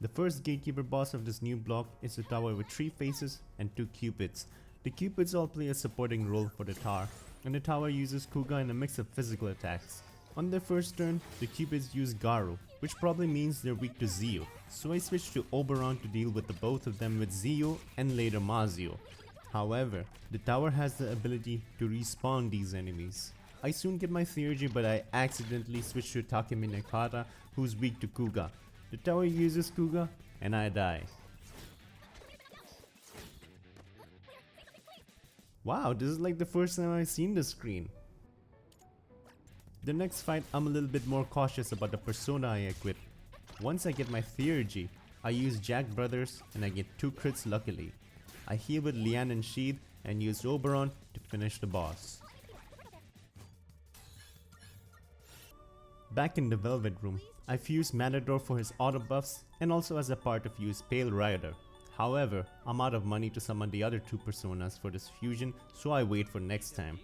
The first gatekeeper boss of this new block is the tower with 3 faces and 2 cupids. The cupids all play a supporting role for the tower, and the tower uses Kuga and a mix of physical attacks. On their first turn, the cupids use Garu, which probably means they're weak to Zio, so I switched to Oberon to deal with the both of them with Zio and later Mazio. However, the tower has the ability to respawn these enemies. I soon get my Theurgy, but I accidentally switch to Takemi Nakata, who's weak to Kuga. The tower uses Kuga, and I die. Wow, this is like the first time I've seen this screen. The next fight, I'm a little bit more cautious about the persona I equip. Once I get my theurgy, I use Jack Brothers and I get 2 crits luckily. I heal with Lian and Sheath and use Oberon to finish the boss. Back in the Velvet Room, I fuse Matador for his auto buffs and also as a part of use Pale Rider. However, I'm out of money to summon the other 2 personas for this fusion, so I wait for next time.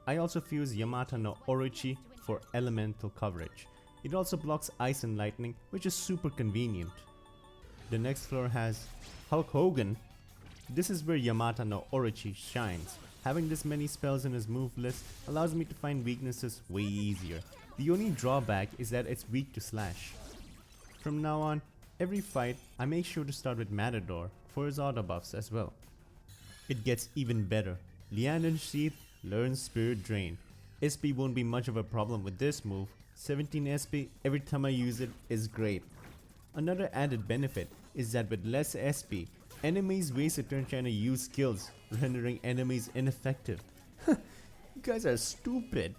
I also fuse Yamata no Orochi for elemental coverage. It also blocks ice and lightning, which is super convenient. The next floor has Hulk Hogan. This is where Yamata no Orochi shines. Having this many spells in his move list allows me to find weaknesses way easier. The only drawback is that it's weak to slash. From now on, every fight I make sure to start with Matador for his auto buffs as well. It gets even better. Lian and Sheath learns Spirit Drain. SP won't be much of a problem with this move. 17 SP every time I use it is great. Another added benefit is that with less SP, enemies waste a turn trying to use skills, rendering enemies ineffective. You guys are stupid.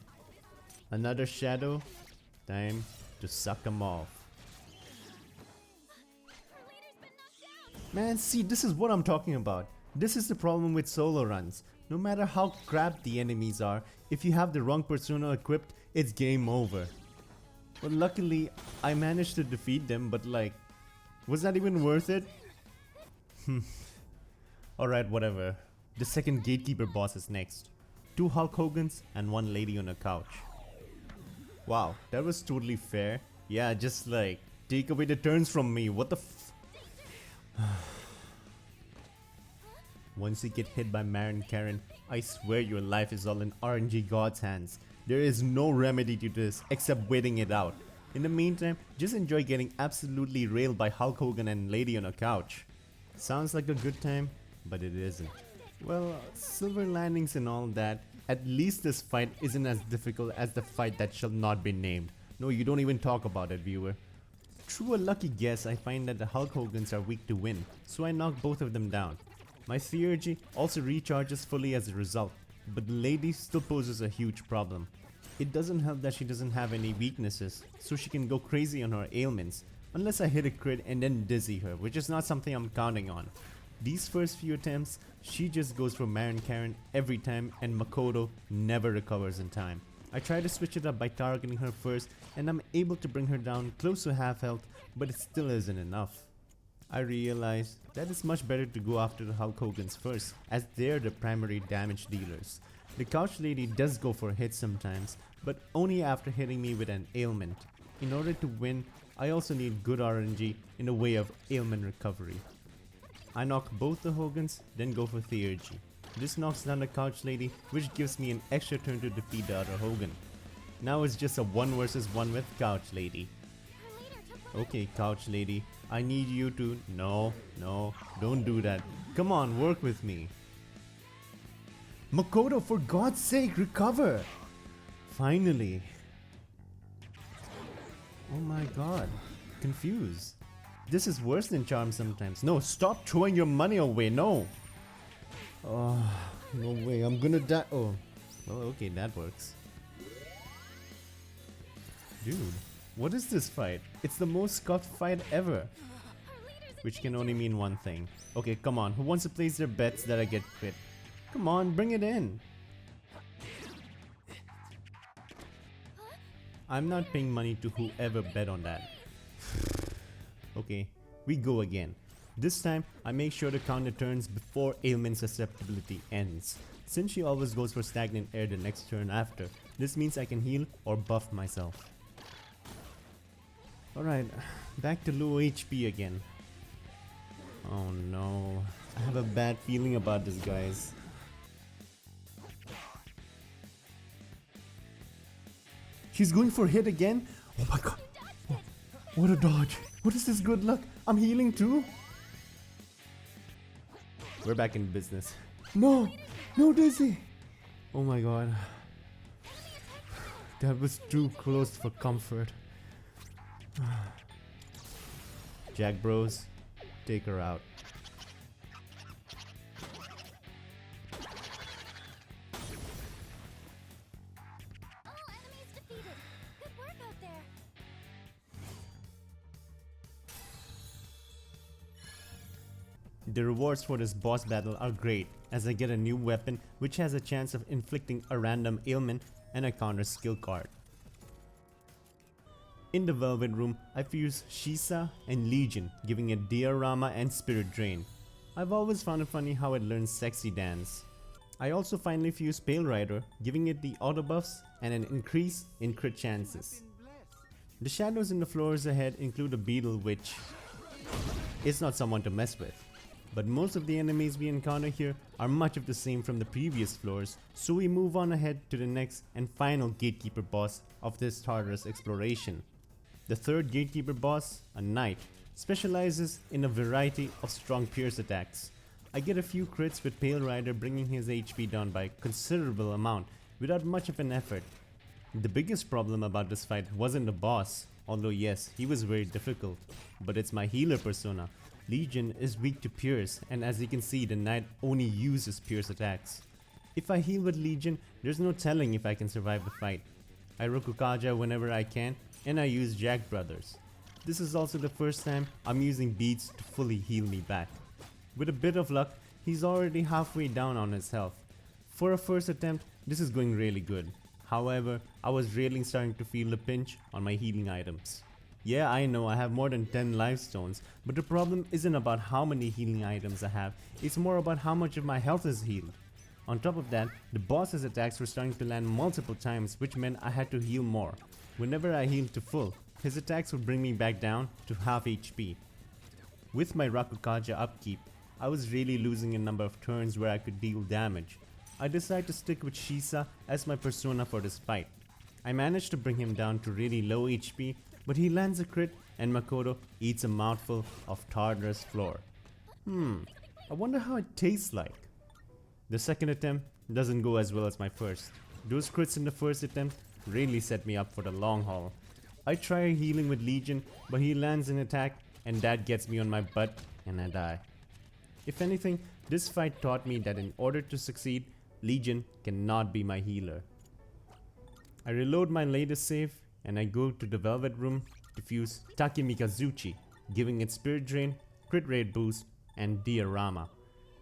Another shadow. Time to suck them off. Man, see, this is what I'm talking about. This is the problem with solo runs. No matter how crap the enemies are, if you have the wrong persona equipped, it's game over. But luckily, I managed to defeat them, but like, was that even worth it? Alright, whatever. The second gatekeeper boss is next. 2 Hulk Hogans and 1 lady on a couch. Wow, that was totally fair. Yeah, just like, take away the turns from me, what the Once you get hit by Marin Karen, I swear your life is all in RNG God's hands. There is no remedy to this except waiting it out. In the meantime, just enjoy getting absolutely railed by Hulk Hogan and lady on a couch. Sounds like a good time, but it isn't. Well, silver landings and all that, at least this fight isn't as difficult as the fight that shall not be named. No, you don't even talk about it, viewer. Through a lucky guess, I find that the Hulk Hogans are weak to wind, so I knock both of them down. My theurgy also recharges fully as a result, but the lady still poses a huge problem. It doesn't help that she doesn't have any weaknesses, so she can go crazy on her ailments, unless I hit a crit and then dizzy her, which is not something I'm counting on. These first few attempts, she just goes for Marin Karen every time and Makoto never recovers in time. I try to switch it up by targeting her first and I'm able to bring her down close to half health, but it still isn't enough. I realized that it's much better to go after the Hulk Hogans first, as they're the primary damage dealers. The couch lady does go for hits sometimes, but only after hitting me with an ailment. In order to win, I also need good RNG in the way of ailment recovery. I knock both the Hogans, then go for theurgy. This knocks down the couch lady, which gives me an extra turn to defeat the other Hogan. Now it's just a 1 versus 1 with couch lady. Okay, couch lady, I need you to... No, don't do that. Come on, work with me. Makoto, for God's sake, recover! Finally. Oh my god. Confused. This is worse than charm sometimes. No, stop throwing your money away, no! Oh, no way, I'm gonna die. Oh, well, okay, that works. Dude, what is this fight? It's the most scuffed fight ever. Which can only mean one thing. Okay, come on, who wants to place their bets that I get fit? Come on, bring it in. I'm not paying money to whoever bet on that. Okay, we go again. This time, I make sure to count the turns before ailment susceptibility ends. Since she always goes for stagnant air the next turn after, this means I can heal or buff myself. Alright, back to low HP again. Oh no, I have a bad feeling about this, guys. She's going for hit again? Oh my god. Oh, what a dodge. What is this good luck? I'm healing too? We're back in business. No! No, Daisy! Oh my god. That was too close for comfort. Jack Bros, take her out. All enemies defeated. The rewards for this boss battle are great, as I get a new weapon which has a chance of inflicting a random ailment and a counter skill card. In the Velvet Room, I fuse Shisa and Legion, giving it Diorama and Spirit Drain. I've always found it funny how it learns Sexy Dance. I also finally fuse Pale Rider, giving it the auto buffs and an increase in crit chances. The shadows in the floors ahead include a beetle which is not someone to mess with. But most of the enemies we encounter here are much of the same from the previous floors, so we move on ahead to the next and final gatekeeper boss of this Tartarus exploration. The third gatekeeper boss, a knight, specializes in a variety of strong pierce attacks. I get a few crits with Pale Rider bringing his HP down by a considerable amount without much of an effort. The biggest problem about this fight wasn't the boss, although yes, he was very difficult, but it's my healer persona. Legion is weak to pierce, and as you can see, the knight only uses pierce attacks. If I heal with Legion, there's no telling if I can survive the fight. I Rokukaja whenever I can, and I use Jack Brothers. This is also the first time I'm using beads to fully heal me back. With a bit of luck, he's already halfway down on his health. For a first attempt, this is going really good. However, I was really starting to feel the pinch on my healing items. Yeah, I know I have more than 10 life stones, but the problem isn't about how many healing items I have, it's more about how much of my health is healed. On top of that, the boss's attacks were starting to land multiple times, which meant I had to heal more. Whenever I healed to full, his attacks would bring me back down to half HP. With my Rakukaja upkeep, I was really losing a number of turns where I could deal damage. I decided to stick with Shisa as my persona for this fight. I managed to bring him down to really low HP, but he lands a crit and Makoto eats a mouthful of Tartarus floor. I wonder how it tastes like. The second attempt doesn't go as well as my first. Those crits in the first attempt really set me up for the long haul. I try healing with Legion, but he lands an attack and that gets me on my butt and I die. If anything, this fight taught me that in order to succeed, Legion cannot be my healer. I reload my latest save and I go to the Velvet Room to fuse Takemikazuchi, giving it Spirit Drain, Crit Rate Boost, and Diorama.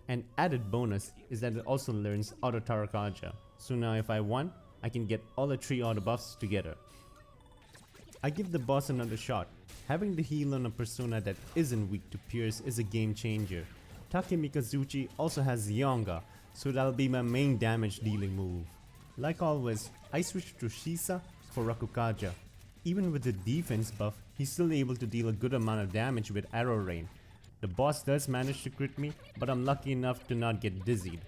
An added bonus is that it also learns Auto Tarakaja, so now if I want, I can get all the 3 auto buffs together. I give the boss another shot. Having the heal on a persona that isn't weak to pierce is a game changer. Takemikazuchi also has Yonga, so that'll be my main damage dealing move. Like always, I switch to Shisa for Rakukaja. Even with the defense buff, he's still able to deal a good amount of damage with Arrow Rain. The boss does manage to crit me, but I'm lucky enough to not get dizzied.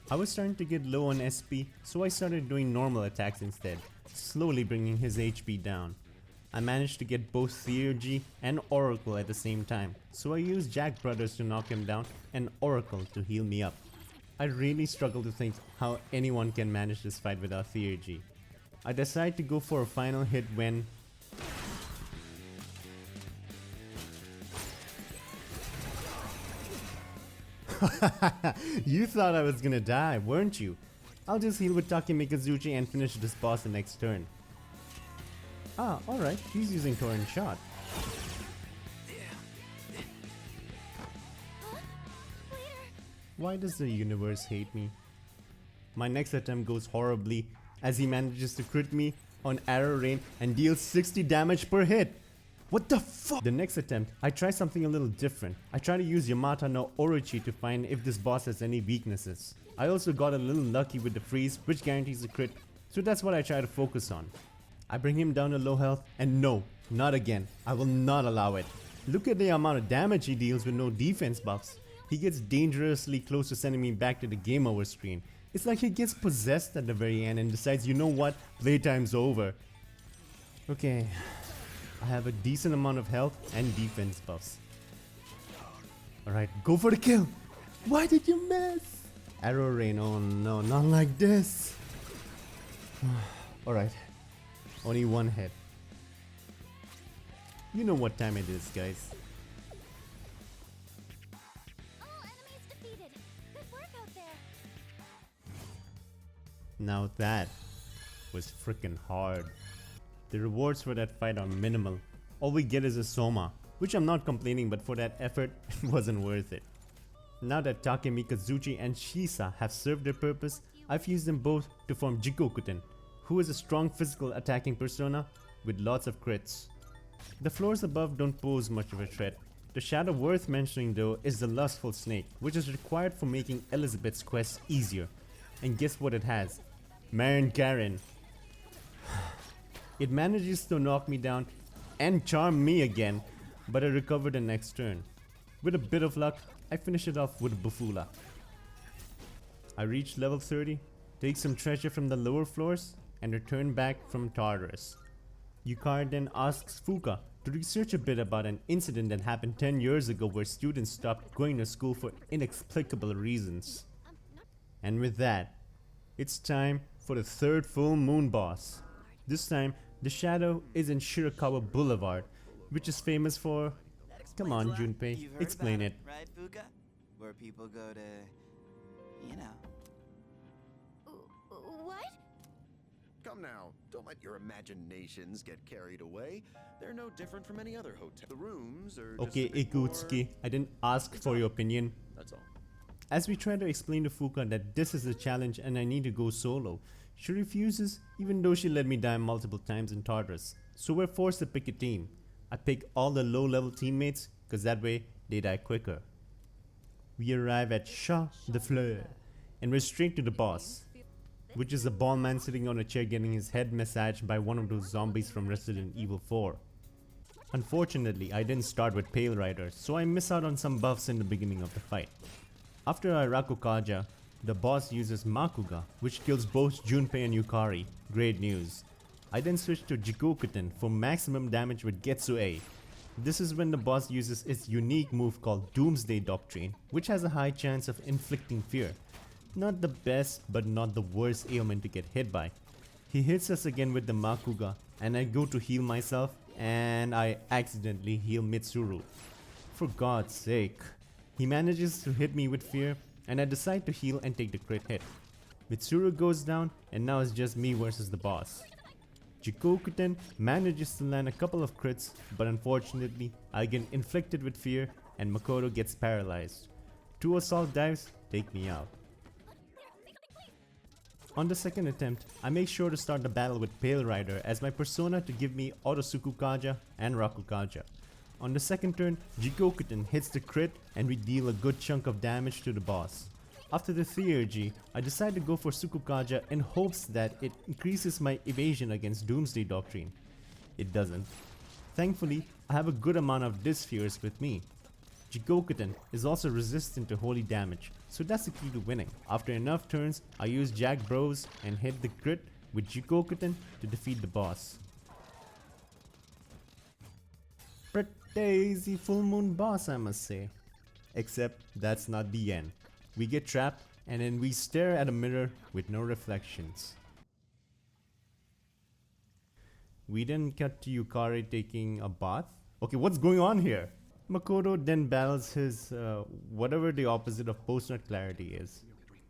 I was starting to get low on SP, so I started doing normal attacks instead, slowly bringing his HP down. I managed to get both Theurgy and Oracle at the same time, so I used Jack Brothers to knock him down and Oracle to heal me up. I really struggle to think how anyone can manage this fight without Theurgy. I decide to go for a final hit when you thought I was gonna die, weren't you? I'll just heal with Takemikazuchi and finish this boss the next turn. Ah, alright, he's using Torrent Shot. Why does the universe hate me? My next attempt goes horribly as he manages to crit me on Arrow Rain and deals 60 damage per hit. What the fuck? The next attempt, I try something a little different. I try to use Yamata no Orochi to find if this boss has any weaknesses. I also got a little lucky with the freeze, which guarantees a crit, so that's what I try to focus on. I bring him down to low health, and no, not again. I will not allow it. Look at the amount of damage he deals with no defense buffs. He gets dangerously close to sending me back to the game over screen. It's like he gets possessed at the very end and decides, you know what, playtime's over. Okay, I have a decent amount of health and defense buffs. Alright, go for the kill! Why did you miss? Arrow Rain, oh no, not like this. Alright, only one hit. You know what time it is, guys. All enemies defeated. Good work out there. Now that was freaking hard. The rewards for that fight are minimal. All we get is a Soma, which I'm not complaining, but for that effort, it wasn't worth it. Now that Take Mikazuchi and Shisa have served their purpose, I've used them both to form Jigokuten, who is a strong physical attacking persona with lots of crits. The floors above don't pose much of a threat. The shadow worth mentioning though is the Lustful Snake, which is required for making Elizabeth's quest easier. And guess what it has? Marin Karen. It manages to knock me down and charm me again, but I recover the next turn. With a bit of luck, I finish it off with Bufula. I reach level 30, take some treasure from the lower floors, and return back from Tartarus. Yukari then asks Fuka to research a bit about an incident that happened 10 years ago where students stopped going to school for inexplicable reasons. And with that, it's time for the third full moon boss. This time, the shadow is in Shirakawa Boulevard, which is famous for... Come on, Junpei, You've heard explain about it. Right, Fuka? Where people go to, you know. What? Come now, don't let your imaginations get carried away. They're no different from any other hotel. The rooms are just Okay, a bit more- Ikutsuki, I didn't ask for your opinion. That's all. As we try to explain to Fuka that this is a challenge and I need to go solo, she refuses even though she let me die multiple times in Tartarus. So we're forced to pick a team. I pick all the low level teammates cause that way they die quicker. We arrive at Chat de Fleur and we're straight to the boss, which is a bald man sitting on a chair getting his head massaged by one of those zombies from Resident Evil 4. Unfortunately, I didn't start with Pale Rider, so I miss out on some buffs in the beginning of the fight. After I Rakukaja, the boss uses Makuga, which kills both Junpei and Yukari. Great news. I then switch to Jigokuten for maximum damage with Getsue. This is when the boss uses its unique move called Doomsday Doctrine, which has a high chance of inflicting fear. Not the best, but not the worst ailment to get hit by. He hits us again with the Makuga, and I go to heal myself, and I accidentally heal Mitsuru. For God's sake. He manages to hit me with fear, and I decide to heal and take the crit hit. Mitsuru goes down, and now it's just me versus the boss. Jigokuten manages to land a couple of crits, but unfortunately, I get inflicted with fear, and Makoto gets paralyzed. 2 assault dives take me out. On the second attempt, I make sure to start the battle with Pale Rider as my persona to give me Autosukukaja and Rakukaja. On the second turn, Jigokuten hits the crit and we deal a good chunk of damage to the boss. After the Theurgy, I decide to go for Sukukaja in hopes that it increases my evasion against Doomsday Doctrine. It doesn't. Thankfully, I have a good amount of Disfears with me. Jigokuten is also resistant to holy damage, so that's the key to winning. After enough turns, I use Jack Bros and hit the crit with Jigokuten to defeat the boss. Pretty easy full moon boss, I must say. Except that's not the end. We get trapped and then we stare at a mirror with no reflections. We then cut to Yukari taking a bath. Okay, what's going on here? Makoto then battles his whatever the opposite of post-nut clarity is,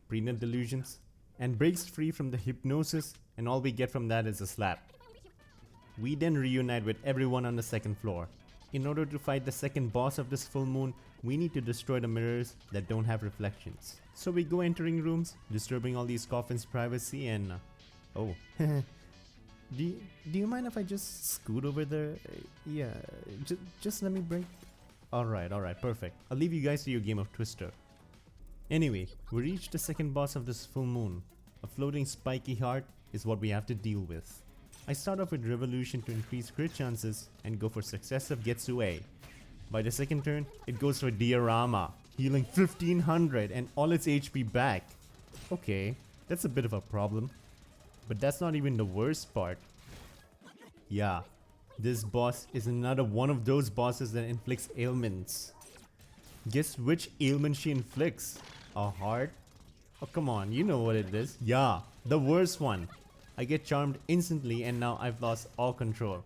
prenut delusions, and breaks free from the hypnosis, and all we get from that is a slap. We then reunite with everyone on the second floor. In order to fight the second boss of this full moon, we need to destroy the mirrors that don't have reflections. So we go entering rooms, disturbing all these coffins' privacy, and oh. Do you mind if I just scoot over there? Yeah, just let me break. Alright, perfect. I'll leave you guys to your game of Twister. Anyway, we reached the second boss of this full moon. A floating spiky heart is what we have to deal with. I start off with Revolution to increase crit chances and go for successive Getsue. By the second turn, it goes for Diorama, healing 1500 and all its HP back. Okay, that's a bit of a problem. But that's not even the worst part. Yeah, this boss is another one of those bosses that inflicts ailments. Guess which ailment she inflicts? A heart? Oh come on, you know what it is. Yeah, the worst one. I get charmed instantly and now I've lost all control.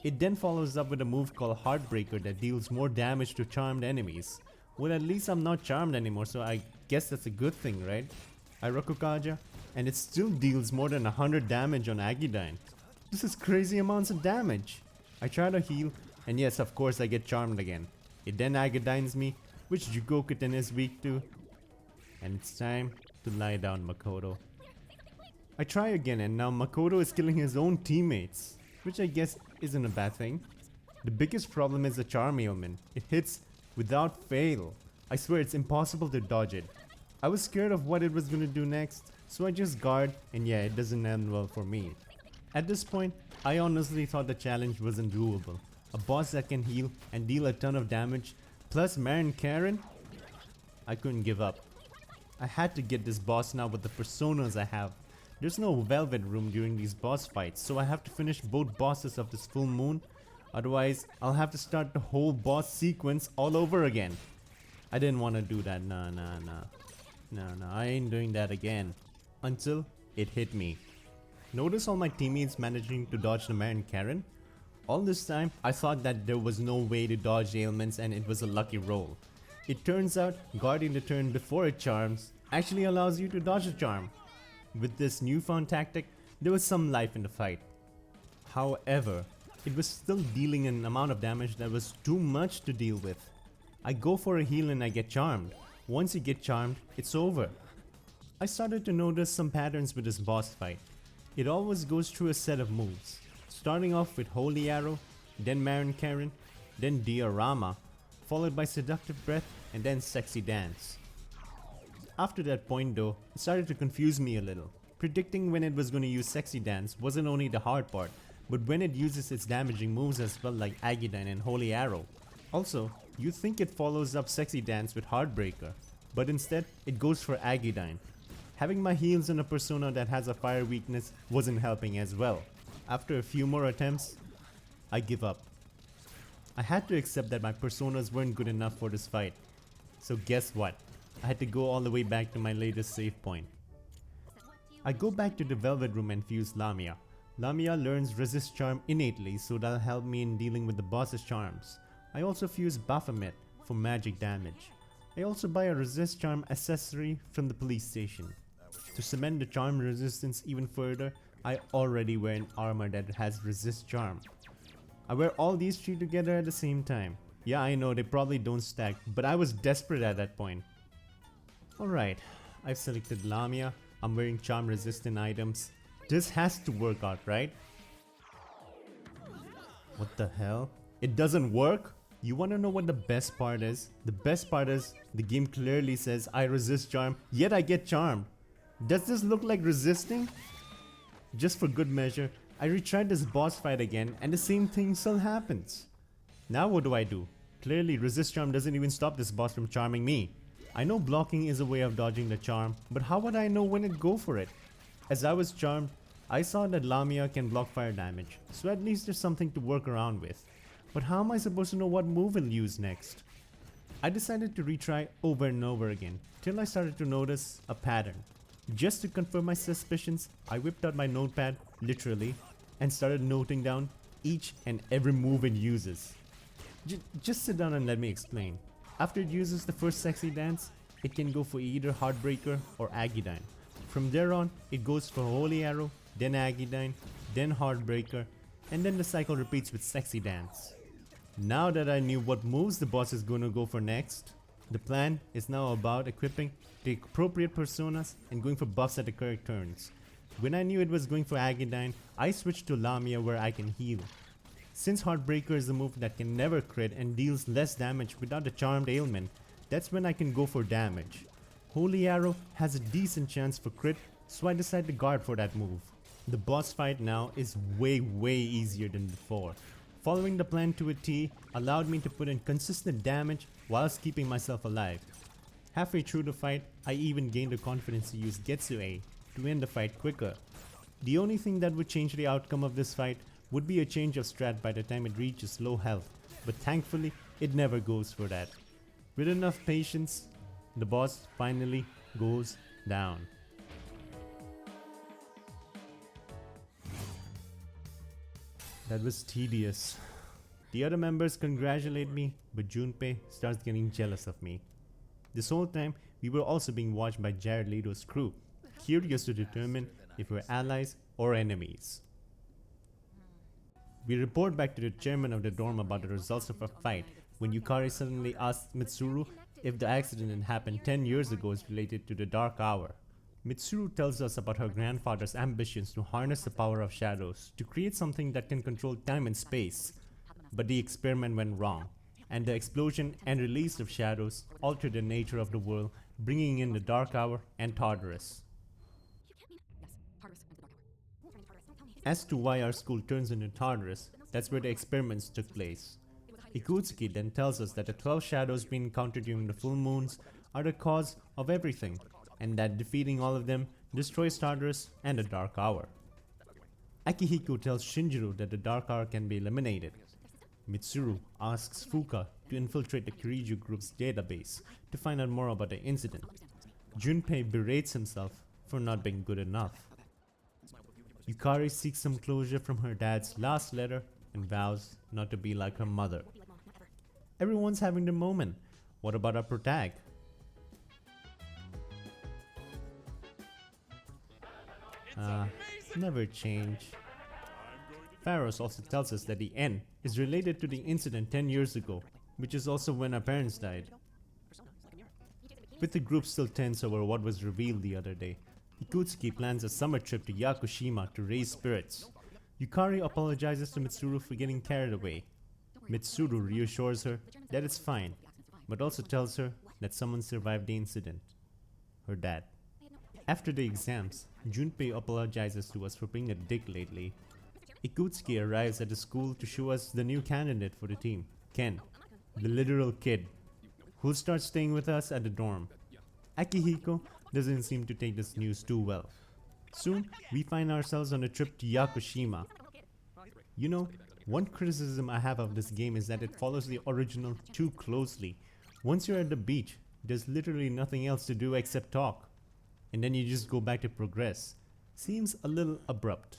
It then follows up with a move called Heartbreaker that deals more damage to charmed enemies. Well, at least I'm not charmed anymore, so I guess that's a good thing, right? I Rakukaja, and it still deals more than 100 damage on Agidyne. This is crazy amounts of damage. I try to heal, and yes, of course I get charmed again. It then Agidynes me, which Jugoku-ten is weak to. And it's time to lie down, Makoto. I try again and now Makoto is killing his own teammates, which I guess isn't a bad thing. The biggest problem is the charm ailment. It hits without fail. I swear it's impossible to dodge it. I was scared of what it was gonna do next, so I just guard, and yeah, it doesn't end well for me. At this point, I honestly thought the challenge wasn't doable. A boss that can heal and deal a ton of damage, plus Marin Karen? I couldn't give up. I had to get this boss now with the personas I have. There's no velvet room during these boss fights, so I have to finish both bosses of this full moon. Otherwise, I'll have to start the whole boss sequence all over again. I didn't want to do that, nah, I ain't doing that again. Until it hit me. Notice all my teammates managing to dodge the Marin Karen? All this time, I thought that there was no way to dodge ailments and it was a lucky roll. It turns out, guarding the turn before it charms actually allows you to dodge a charm. With this newfound tactic, there was some life in the fight. However, it was still dealing an amount of damage that was too much to deal with. I go for a heal and I get charmed. Once you get charmed, it's over. I started to notice some patterns with this boss fight. It always goes through a set of moves, starting off with Holy Arrow, then Marin Karen, then Diorama, followed by Seductive Breath, and then Sexy Dance. After that point though, it started to confuse me a little. Predicting when it was going to use Sexy Dance wasn't only the hard part, but when it uses its damaging moves as well like Aegidine and Holy Arrow. Also, you think it follows up Sexy Dance with Heartbreaker, but instead it goes for Aegidine. Having my heals on a persona that has a fire weakness wasn't helping as well. After a few more attempts, I give up. I had to accept that my personas weren't good enough for this fight. So guess what? I had to go all the way back to my latest save point. I go back to the Velvet Room and fuse Lamia. Lamia learns Resist Charm innately, so that'll help me in dealing with the boss's charms. I also fuse Baphomet for magic damage. I also buy a Resist Charm accessory from the police station. To cement the charm resistance even further, I already wear an armor that has Resist Charm. I wear all these three together at the same time. Yeah, I know they probably don't stack, but I was desperate at that point. Alright, I've selected Lamia. I'm wearing charm resistant items. This has to work out, right? What the hell? It doesn't work? You wanna know what the best part is? The best part is, the game clearly says I resist charm, yet I get charmed. Does this look like resisting? Just for good measure, I retried this boss fight again and the same thing still happens. Now what do? Clearly resist charm doesn't even stop this boss from charming me. I know blocking is a way of dodging the charm, but how would I know when to go for it? As I was charmed, I saw that Lamia can block fire damage, so at least there's something to work around with. But how am I supposed to know what move I'll use next? I decided to retry over and over again, till I started to notice a pattern. Just to confirm my suspicions, I whipped out my notepad, literally, and started noting down each and every move it uses. Just sit down and let me explain. After it uses the first Sexy Dance, it can go for either Heartbreaker or Aegidine. From there on, it goes for Holy Arrow, then Aegidine, then Heartbreaker, and then the cycle repeats with Sexy Dance. Now that I knew what moves the boss is gonna go for next, the plan is now about equipping the appropriate personas and going for buffs at the correct turns. When I knew it was going for Aegidine, I switched to Lamia where I can heal. Since Heartbreaker is a move that can never crit and deals less damage without a charmed ailment, that's when I can go for damage. Holy Arrow has a decent chance for crit, so I decide to guard for that move. The boss fight now is way easier than before. Following the plan to a T allowed me to put in consistent damage whilst keeping myself alive. Halfway through the fight, I even gained the confidence to use Getsu-A to end the fight quicker. The only thing that would change the outcome of this fight would be a change of strat by the time it reaches low health, but thankfully it never goes for that. With enough patience, the boss finally goes down. That was tedious. The other members congratulate me, but Junpei starts getting jealous of me. This whole time, we were also being watched by Jared Leto's crew, curious to determine if we're allies or enemies. We report back to the chairman of the dorm about the results of our fight, when Yukari suddenly asks Mitsuru if the accident that happened 10 years ago is related to the Dark Hour. Mitsuru tells us about her grandfather's ambitions to harness the power of shadows to create something that can control time and space. But the experiment went wrong, and the explosion and release of shadows altered the nature of the world, bringing in the Dark Hour and Tartarus. As to why our school turns into Tartarus, that's where the experiments took place. Ikutsuki then tells us that the 12 shadows we encountered during the full moons are the cause of everything, and that defeating all of them destroys Tartarus and the Dark Hour. Akihiko tells Shinjiro that the Dark Hour can be eliminated. Mitsuru asks Fuka to infiltrate the Kiriju group's database to find out more about the incident. Junpei berates himself for not being good enough. Yukari seeks some closure from her dad's last letter and vows not to be like her mother. Everyone's having their moment. What about our protag? Never change. Pharos also tells us that the end is related to the incident 10 years ago, which is also when our parents died. With the group still tense over what was revealed the other day, Ikutsuki plans a summer trip to Yakushima to raise spirits. Yukari apologizes to Mitsuru for getting carried away. Mitsuru reassures her that it's fine, but also tells her that someone survived the incident. Her dad. After the exams, Junpei apologizes to us for being a dick lately. Ikutsuki arrives at the school to show us the new candidate for the team, Ken, the literal kid, who'll start staying with us at the dorm. Akihiko doesn't seem to take this news too well. Soon, we find ourselves on a trip to Yakushima. You know, one criticism I have of this game is that it follows the original too closely. Once you're at the beach, there's literally nothing else to do except talk. And then you just go back to progress. Seems a little abrupt.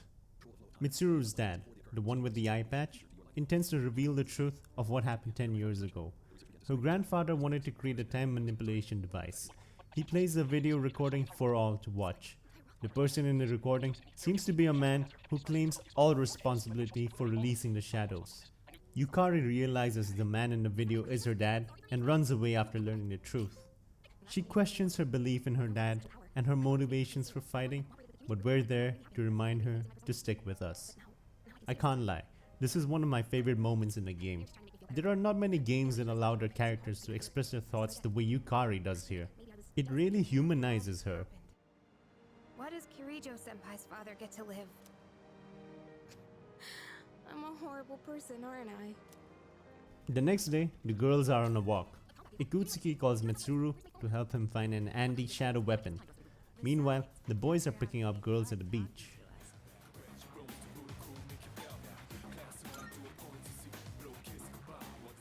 Mitsuru's dad, the one with the eye patch, intends to reveal the truth of what happened 10 years ago. Her grandfather wanted to create a time manipulation device. He plays a video recording for all to watch. The person in the recording seems to be a man who claims all responsibility for releasing the shadows. Yukari realizes the man in the video is her dad and runs away after learning the truth. She questions her belief in her dad and her motivations for fighting, but we're there to remind her to stick with us. I can't lie, this is one of my favorite moments in the game. There are not many games that allow their characters to express their thoughts the way Yukari does here. It really humanizes her. Why does Kirijo-senpai's father get to live? I'm a horrible person, aren't I? The next day, the girls are on a walk. Ikutsuki calls Mitsuru to help him find an anti-shadow weapon. Meanwhile, the boys are picking up girls at the beach.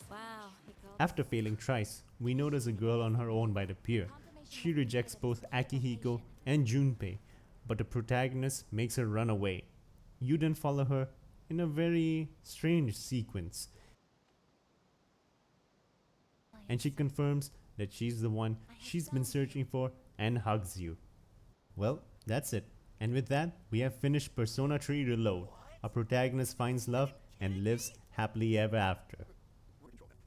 Wow. After failing twice, we notice a girl on her own by the pier. She rejects both Akihiko and Junpei, but the protagonist makes her run away. You then follow her in a very strange sequence. And she confirms that she's the one she's been searching for and hugs you. Well, that's it. And with that, we have finished Persona 3 Reload. Our protagonist finds love and lives happily ever after.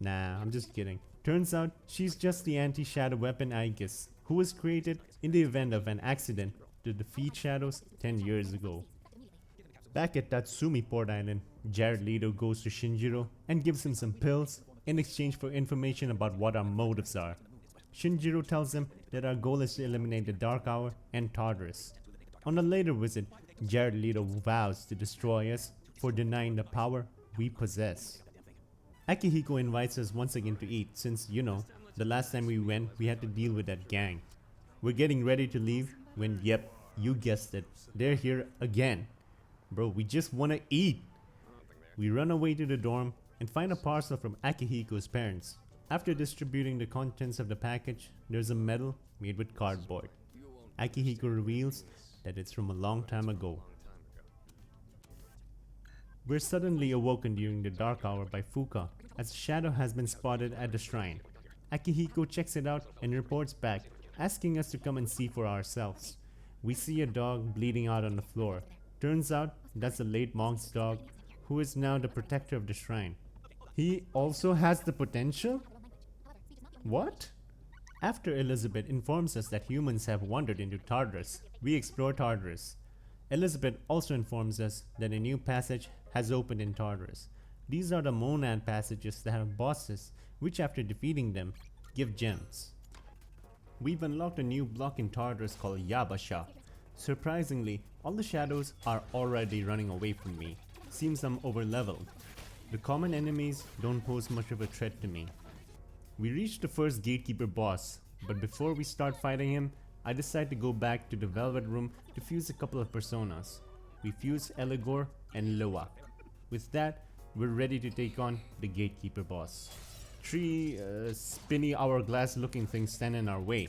Nah, I'm just kidding. Turns out, she's just the anti-shadow weapon Aegis, who was created in the event of an accident to defeat shadows 10 years ago. Back at Tatsumi Port Island, Jared Leto goes to Shinjiro and gives him some pills in exchange for information about what our motives are. Shinjiro tells him that our goal is to eliminate the Dark Hour and Tartarus. On a later visit, Jared Leto vows to destroy us for denying the power we possess. Akihiko invites us once again to eat since, you know, the last time we went, we had to deal with that gang. We're getting ready to leave when, yep, you guessed it, they're here again. Bro, we just wanna eat. We run away to the dorm and find a parcel from Akihiko's parents. After distributing the contents of the package, there's a medal made with cardboard. Akihiko reveals that it's from a long time ago. We're suddenly awoken during the dark hour by Fuka, as a shadow has been spotted at the shrine. Akihiko checks it out and reports back, asking us to come and see for ourselves. We see a dog bleeding out on the floor. Turns out that's the late monk's dog, who is now the protector of the shrine. He also has the potential? What? After Elizabeth informs us that humans have wandered into Tartarus, we explore Tartarus. Elizabeth also informs us that a new passage has opened in Tartarus. These are the monad passages that have bosses, which after defeating them, give gems. We've unlocked a new block in Tartarus called Yabasha. Surprisingly, all the shadows are already running away from me. Seems I'm overleveled. The common enemies don't pose much of a threat to me. We reached the first gatekeeper boss, but before we start fighting him, I decide to go back to the Velvet Room to fuse a couple of personas. We fuse Eligor and Loa. With that, we're ready to take on the gatekeeper boss. Three spinny hourglass looking things stand in our way.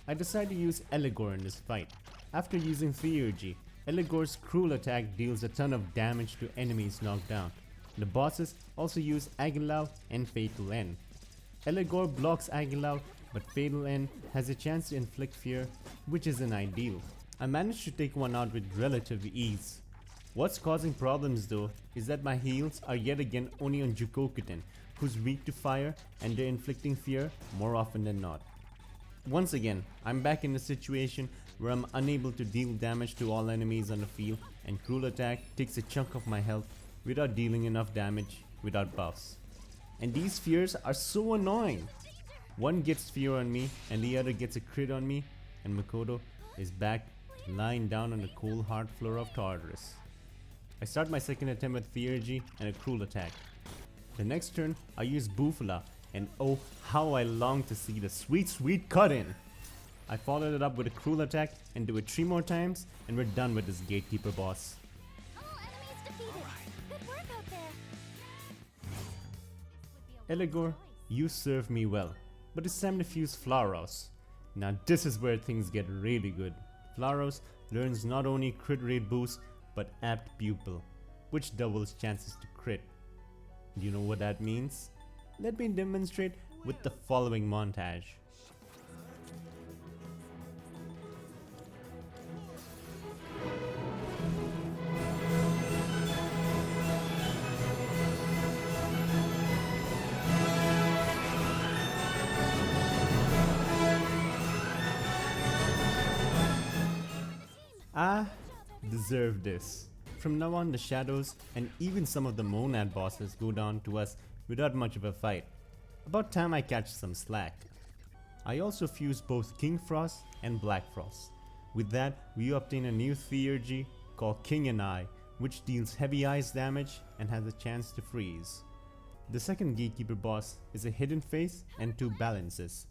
I decide to use Eligor in this fight. After using Theurgy, Eligor's cruel attack deals a ton of damage to enemies knocked down. The bosses also use Aguilau and Fatal End. Eligor blocks Aguilau, but Fatal End has a chance to inflict fear, which isn't ideal. I managed to take one out with relative ease. What's causing problems though is that my heals are yet again only on Jukokuten, who's weak to fire and they're inflicting fear more often than not. Once again, I'm back in a situation where I'm unable to deal damage to all enemies on the field, and Cruel Attack takes a chunk of my health without dealing enough damage without buffs. And these fears are so annoying. One gets fear on me and the other gets a crit on me, and Makoto is back lying down on the cold hard floor of Tartarus. I start my second attempt with Theurgy and a Cruel Attack. The next turn I use Bufala, and oh how I long to see the sweet cut in. I followed it up with a Cruel Attack and do it 3 more times, and we're done with this gatekeeper boss. All enemies defeated. Good work out there. Eligor, you served me well, but it's time to fuse Flaros. Now this is where things get really good. Flaros learns not only crit rate boost, but apt pupil, which doubles chances to crit. Do you know what that means? Let me demonstrate with the following montage. I deserve this. From now on, the shadows and even some of the monad bosses go down to us without much of a fight. About time I catch some slack. I also fuse both King Frost and Black Frost. With that, we obtain a new Theurgy called King and I, which deals heavy ice damage and has a chance to freeze. The second gatekeeper boss is a hidden face and 2 balances.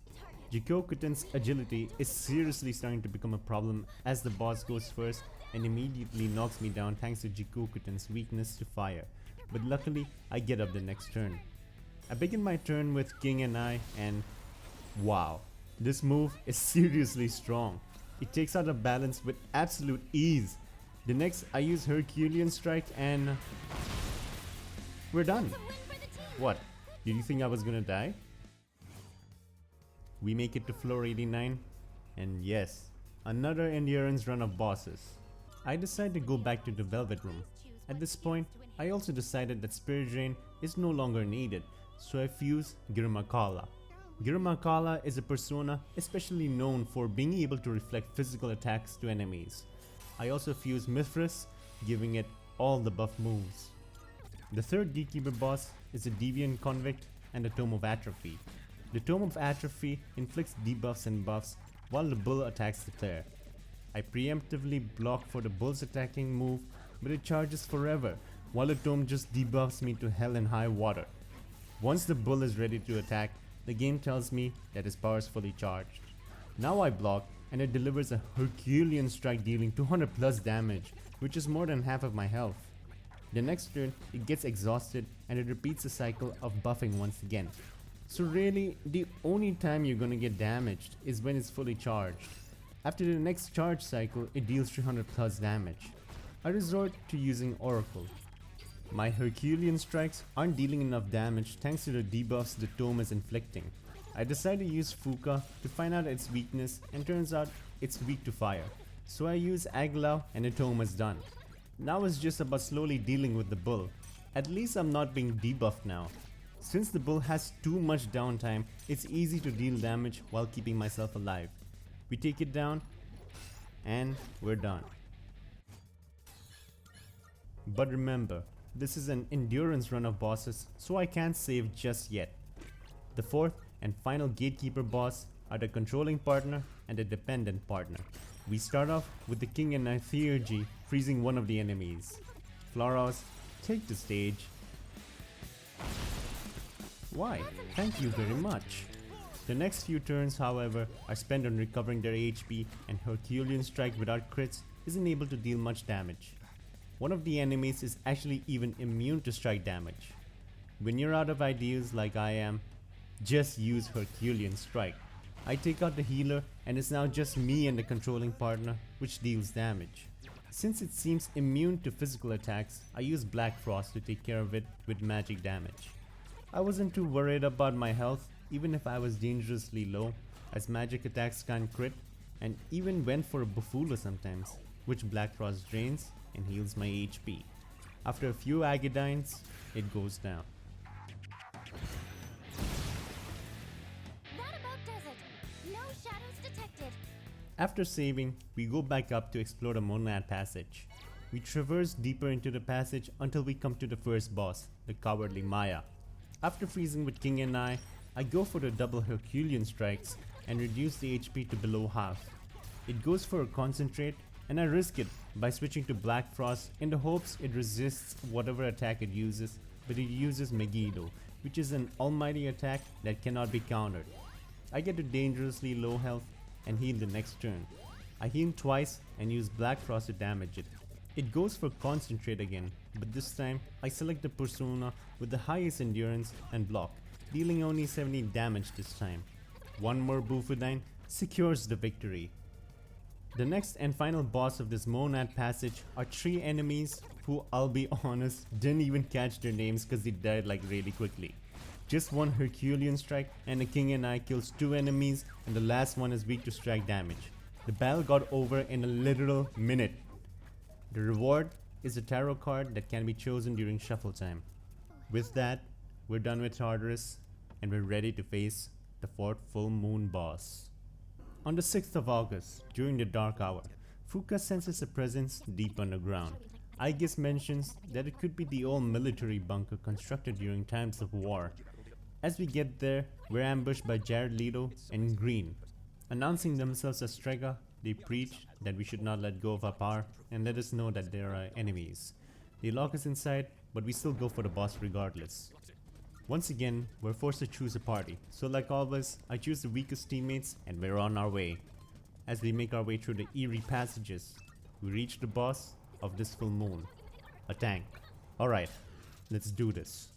Jikokuten's agility is seriously starting to become a problem as the boss goes first and immediately knocks me down thanks to Jikokuten's weakness to fire, but luckily I get up the next turn. I begin my turn with King and I, and wow, this move is seriously strong. It takes out a balance with absolute ease. The next I use Herculean Strike and we're done. What? Did you think I was gonna die? We make it to floor 89, and yes, another endurance run of bosses. I decide to go back to the Velvet Room. At this point, I also decided that Spirit Drain is no longer needed, so I fuse Girmakala. Girmakala is a persona especially known for being able to reflect physical attacks to enemies. I also fuse Mithras, giving it all the buff moves. The third gatekeeper boss is a Deviant Convict and the Tome of Atrophy. The Tome of Atrophy inflicts debuffs and buffs while the bull attacks the player. I preemptively block for the bull's attacking move, but it charges forever, while the tome just debuffs me to hell and high water. Once the bull is ready to attack, the game tells me that his power is fully charged. Now I block, and it delivers a Herculean Strike dealing 200 plus damage, which is more than half of my health. The next turn, it gets exhausted and it repeats the cycle of buffing once again. So really, the only time you're gonna get damaged is when it's fully charged. After the next charge cycle, it deals 300 plus damage. I resort to using Oracle. My Herculean Strikes aren't dealing enough damage thanks to the debuffs the tome is inflicting. I decide to use Fuka to find out its weakness, and turns out it's weak to fire. So I use Aglau and the tome is done. Now it's just about slowly dealing with the bull. At least I'm not being debuffed now. Since the bull has too much downtime, it's easy to deal damage while keeping myself alive. We take it down and we're done. But remember, this is an endurance run of bosses, so I can't save just yet. The fourth and final gatekeeper boss are the controlling partner and the dependent partner. We start off with the king and Theurgy freezing one of the enemies. Floros, take the stage. Why? Thank you very much. The next few turns, however, are spent on recovering their HP, and Herculean Strike without crits isn't able to deal much damage. One of the enemies is actually even immune to strike damage. When you're out of ideas like I am, just use Herculean Strike. I take out the healer and it's now just me and the controlling partner, which deals damage. Since it seems immune to physical attacks, I use Black Frost to take care of it with magic damage. I wasn't too worried about my health, even if I was dangerously low, as magic attacks can't crit, and even went for a Bufula sometimes, which Black Frost drains and heals my HP. After a few Agadines, it goes down. That about does it. No shadows detected. After saving, we go back up to explore the Monad passage. We traverse deeper into the passage until we come to the first boss, the Cowardly Maya. After freezing with King and I go for the double Herculean strikes and reduce the HP to below half. It goes for a concentrate and I risk it by switching to Black Frost in the hopes it resists whatever attack it uses, but it uses Megiddo, which is an almighty attack that cannot be countered. I get to dangerously low health and heal the next turn. I heal twice and use Black Frost to damage it. It goes for concentrate again, but this time I select the persona with the highest endurance and block, dealing only 70 damage this time. One more Bufudine secures the victory. The next and final boss of this Monad passage are 3 enemies who, I'll be honest, didn't even catch their names cause they died like really quickly. Just one Herculean strike and the king and I kills 2 enemies and the last one is weak to strike damage. The battle got over in a literal minute. The reward is a tarot card that can be chosen during shuffle time. With that, we're done with Tartarus and we're ready to face the 4th full moon boss. On the 6th of August, during the dark hour, Fuka senses a presence deep underground. Aegis mentions that it could be the old military bunker constructed during times of war. As we get there, we're ambushed by Jared Leto and Green. Announcing themselves as Strega, they preach that we should not let go of our power and let us know that there are enemies. They lock us inside, but we still go for the boss regardless. Once again, we're forced to choose a party, so like always, I choose the weakest teammates and we're on our way. As we make our way through the eerie passages, we reach the boss of this full moon, a tank. Alright, let's do this.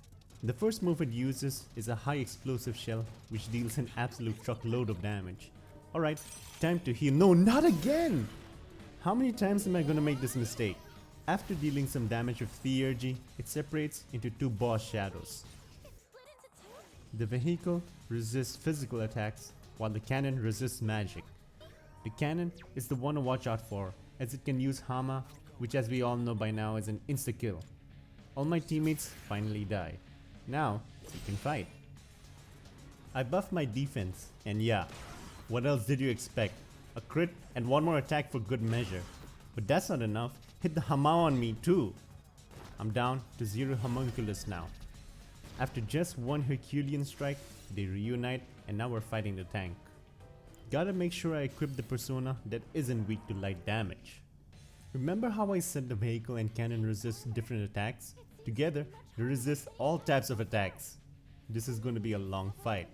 The first move it uses is a high explosive shell which deals an absolute truckload of damage. Alright, time to heal. No, not again! How many times am I gonna make this mistake? After dealing some damage with Theurgy, it separates into 2 boss shadows. The vehicle resists physical attacks, while the cannon resists magic. The cannon is the one to watch out for, as it can use Hama, which as we all know by now is an insta-kill. All my teammates finally die. Now, we can fight. I buffed my defense, and yeah, what else did you expect? A crit and 1 more attack for good measure. But that's not enough, hit the Hama on me too. I'm down to 0 homunculus now. After just 1 Herculean strike, they reunite and now we're fighting the tank. Gotta make sure I equip the persona that isn't weak to light damage. Remember how I said the vehicle and cannon resist different attacks? Together, they resist all types of attacks. This is going to be a long fight.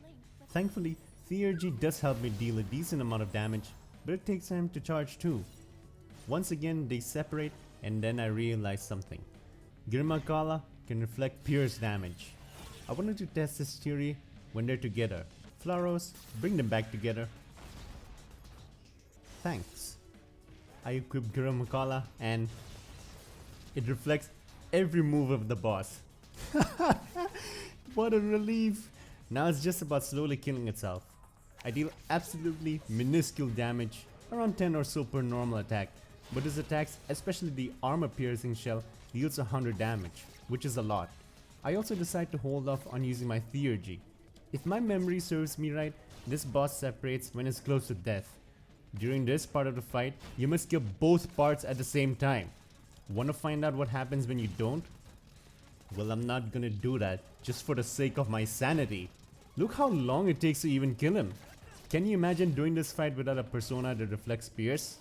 Thankfully, Theurgy does help me deal a decent amount of damage, but it takes time to charge too. Once again, they separate and then I realize something. Girmakala can reflect pierce damage. I wanted to test this theory when they're together. Floros, bring them back together. Thanks. I equipped Girmakala and it reflects every move of the boss. What a relief. Now it's just about slowly killing itself. I deal absolutely minuscule damage, around 10 or so per normal attack, but his attacks, especially the armor piercing shell, deals 100 damage, which is a lot. I also decide to hold off on using my theurgy. If my memory serves me right, this boss separates when it's close to death. During this part of the fight, you must kill both parts at the same time. Wanna find out what happens when you don't? Well, I'm not gonna do that just for the sake of my sanity. Look how long it takes to even kill him. Can you imagine doing this fight without a persona that reflects spears?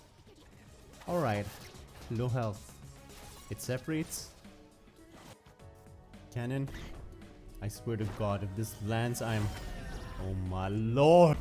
Alright, low health. It separates. Cannon. I swear to God, if this lands, oh my lord.